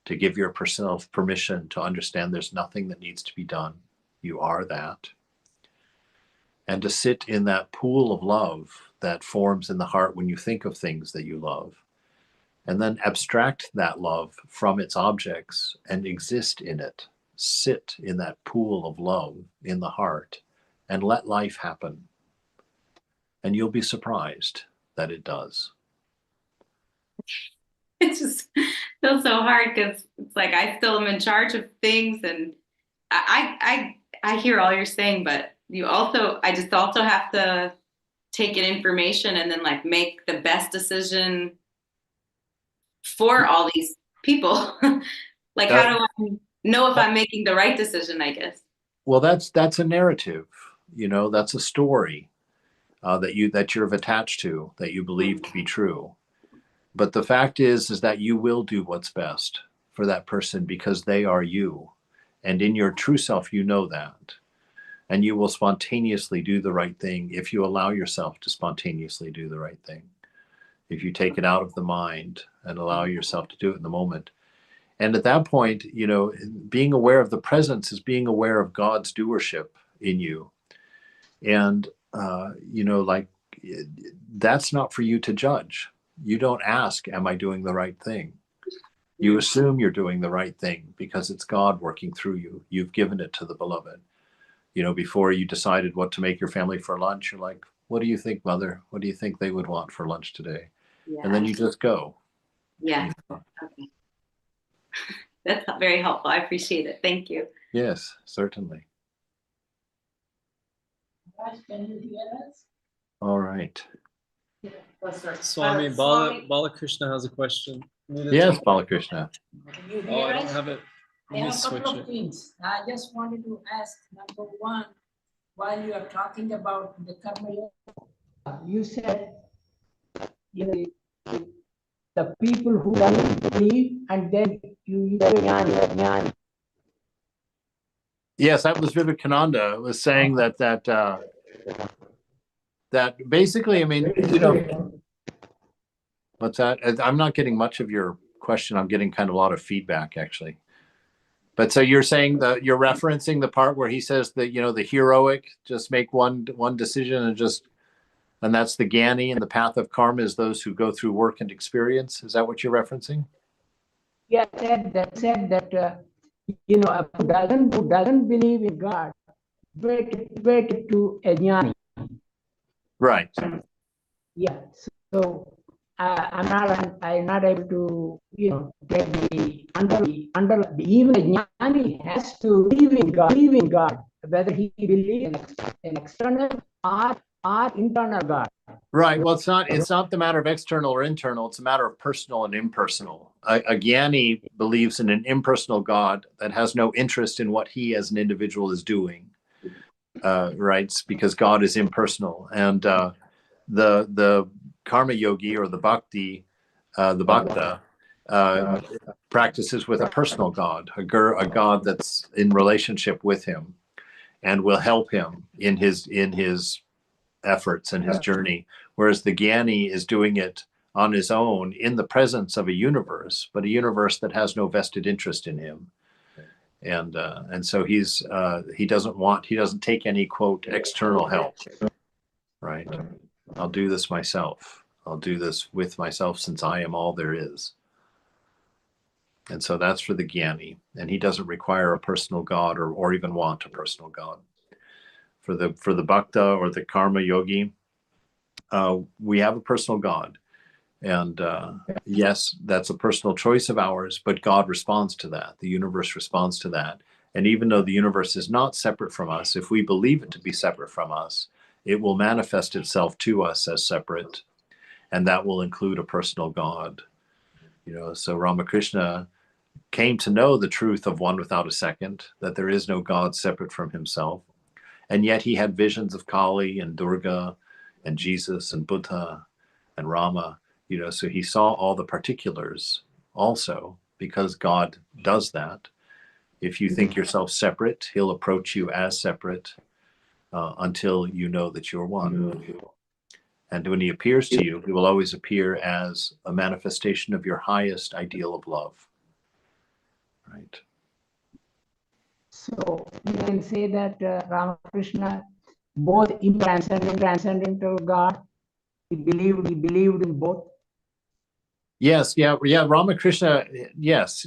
to give yourself permission to understand there's nothing that needs to be done. You are that. And to sit in that pool of love that forms in the heart when you think of things that you love, and then abstract that love from its objects and exist in it. Sit in that pool of love in the heart and let life happen. And you'll be surprised that it does.
It just feels so hard because it's like I still am in charge of things, and I hear all you're saying, but I just also have to take in information and then like make the best decision for all these people. Like, how do I know if I'm making the right decision, I guess?
Well, that's a narrative, that's a story that you've attached to, that you believe to be true. But the fact is that you will do what's best for that person because they are you. And in your true self, you know that. And you will spontaneously do the right thing if you allow yourself to spontaneously do the right thing. If you take it out of the mind and allow yourself to do it in the moment. And at that point, being aware of the presence is being aware of God's doership in you. And, that's not for you to judge. You don't ask, am I doing the right thing? You assume you're doing the right thing because it's God working through you. You've given it to the beloved. Before you decided what to make your family for lunch, you're like, what do you think, Mother? What do you think they would want for lunch today? Yeah. And then you just go.
Yeah. Okay. That's very helpful. I appreciate it. Thank you.
Yes, certainly.
Can you hear us?
All right.
Swami, Balakrishna has a question.
Yes, Balakrishna.
Can you hear
Oh, I don't
us?
have it.
I have a couple of things. I just wanted to ask, number one, while you are talking about the karma yoga, you said the people who doesn't believe, and then you jnana.
Yes, that was Vivekananda was saying that basically, I mean, what's that? I'm not getting much of your question. I'm getting kind of a lot of feedback, actually. But so you're saying that you're referencing the part where he says that, the heroic just make one decision and that's the Gyani, and the path of karma is those who go through work and experience. Is that what you're referencing?
Yeah, said that who doesn't believe in God, break it to a jnani.
Right.
Yeah. So I'm not able to, take the under even the jnani has to believe in God, whether he believes in external or internal God.
Right. Well, it's not the matter of external or internal. It's a matter of personal and impersonal. A jnani believes in an impersonal God that has no interest in what he as an individual is doing. Right? Because God is impersonal, and the karma yogi or the bhakta, practices with a personal God, a God that's in relationship with him and will help him in his efforts and his journey. Whereas the jnani is doing it on his own in the presence of a universe, but a universe that has no vested interest in him. And so he doesn't take any quote external help, right? I'll do this myself. I'll do this with myself since I am all there is. And so that's for the jnani, and he doesn't require a personal God or even want a personal God. For the bhakta or the karma yogi, we have a personal God, and yes, that's a personal choice of ours, but God responds to that. The universe responds to that. And even though the universe is not separate from us, if we believe it to be separate from us, it will manifest itself to us as separate, and that will include a personal God. So Ramakrishna came to know the truth of one without a second, that there is no God separate from himself. And yet he had visions of Kali and Durga and Jesus and Buddha and Rama, so he saw all the particulars also, because God does that. If you think yourself separate, he'll approach you as separate until you know that you're one. And when he appears to you, he will always appear as a manifestation of your highest ideal of love. Right.
So we can say that Ramakrishna, both in transcendental God, he believed in both.
Yes, yeah. Ramakrishna, yes.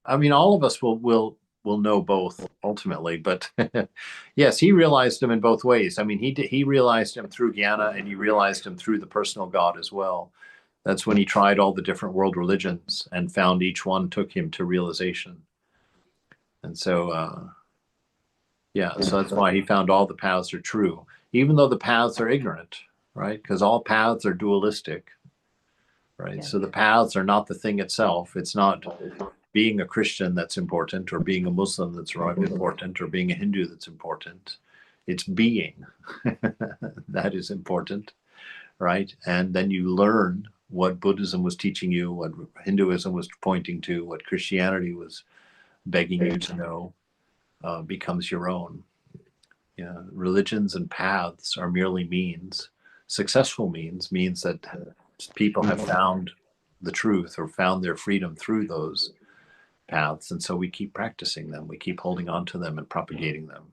I mean, all of us will know both ultimately, but yes, he realized him in both ways. I mean, he realized him through jnana, and he realized him through the personal God as well. That's when he tried all the different world religions and found each one took him to realization. And so, so that's why he found all the paths are true, even though the paths are ignorant, right? Because all paths are dualistic, right? So the paths are not the thing itself. It's not being a Christian that's important, or being a Muslim that's important, or being a Hindu that's important. It's being that is important, right? And then you learn what Buddhism was teaching you, what Hinduism was pointing to, what Christianity was begging you to know, becomes your own. Religions and paths are merely means. Successful means that people have found the truth or found their freedom through those paths, and so we keep practicing them. We keep holding on to them and propagating them,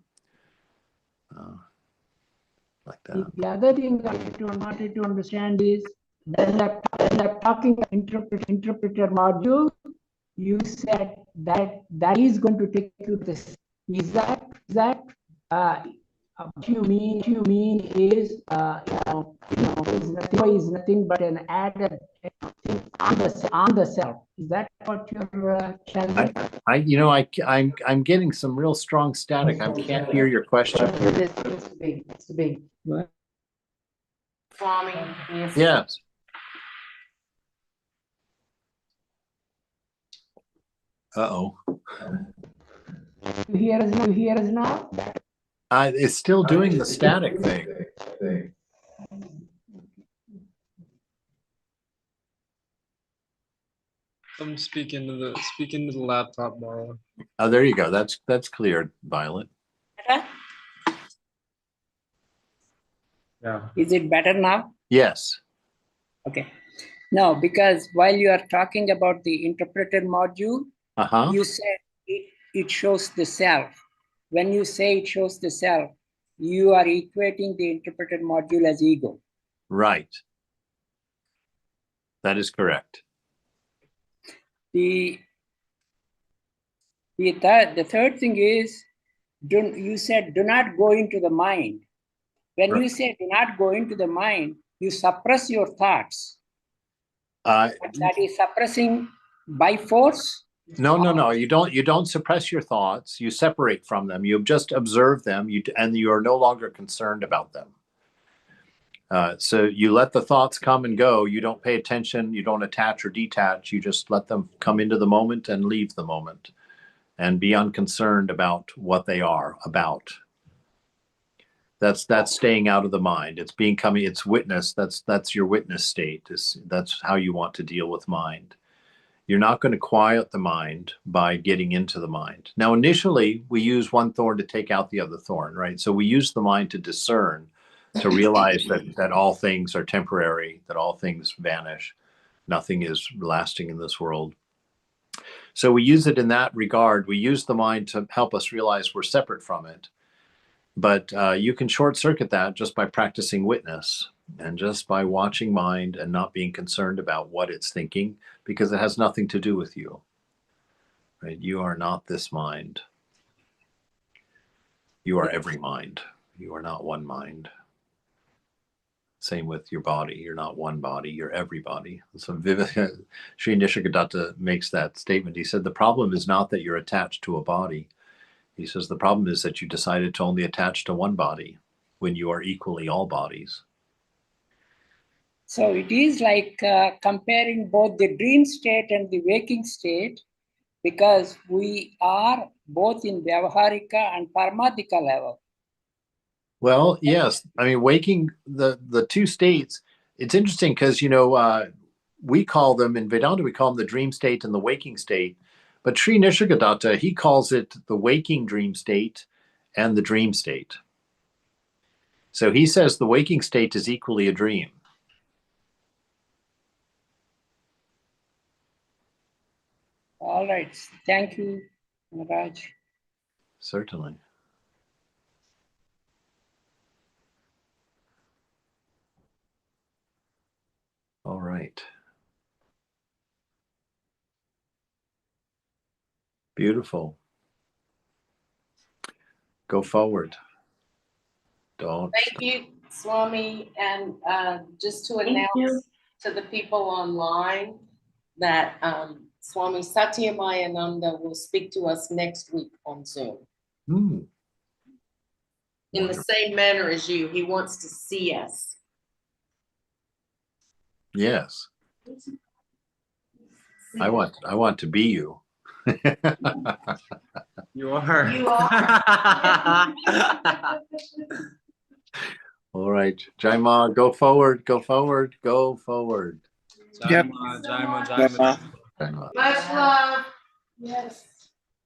like that.
The other thing I wanted to understand is that talking interpreter module, you said that is going to take you to this. Is that what you mean is is nothing but an added thing on the self. Is that what you're telling me?
I'm getting some real strong static. I can't hear your question.
It's big.
Swami.
Yes. Uh-oh.
You hear us now?
It's still doing the static thing.
Speak into the laptop, Bala.
Oh, there you go. That's cleared, Violet.
Yeah.
Is it better now?
Yes.
Okay. No, because while you are talking about the interpreted module, you said it shows the self. When you say it shows the self, you are equating the interpreted module as ego.
Right. That is correct.
The third thing is, you said do not go into the mind. When you say do not go into the mind, you suppress your thoughts. That is suppressing by force?
No. You don't suppress your thoughts. You separate from them. You just observe them. And you are no longer concerned about them. So you let the thoughts come and go. You don't pay attention. You don't attach or detach. You just let them come into the moment and leave the moment, and be unconcerned about what they are about. That's staying out of the mind. It's witness. That's your witness state. That's how you want to deal with mind. You're not going to quiet the mind by getting into the mind. Now, initially, we use one thorn to take out the other thorn, right? So we use the mind to discern, to realize that all things are temporary, that all things vanish. Nothing is lasting in this world. So we use it in that regard. We use the mind to help us realize we're separate from it. But you can short circuit that just by practicing witness, and just by watching mind and not being concerned about what it's thinking, because it has nothing to do with you. Right? You are not this mind. You are every mind. You are not one mind. Same with your body. You're not one body. You're everybody. So Sri Nisargadatta makes that statement. He said, the problem is not that you're attached to a body. He says, the problem is that you decided to only attach to one body when you are equally all bodies.
So it is like comparing both the dream state and the waking state, because we are both in Vyavaharika and Paramadika level.
Well, yes. I mean, waking, the two states, it's interesting because, we call them, in Vedanta, we call them the dream state and the waking state. But Sri Nisargadatta, he calls it the waking dream state and the dream state. So he says the waking state is equally a dream.
All right. Thank you, Raj.
Certainly. All right. Beautiful. Go forward. Don't.
Thank you, Swami. And just to announce to the people online that Swami Satyamayananda will speak to us next week on Zoom. In the same manner as you, he wants to see us.
Yes. I want to be you.
You are.
You are.
All right. Jai Ma, go forward, go forward, go forward.
Jai Ma, Jai Ma, Jai Ma.
Jai Ma.
Much love. Yes.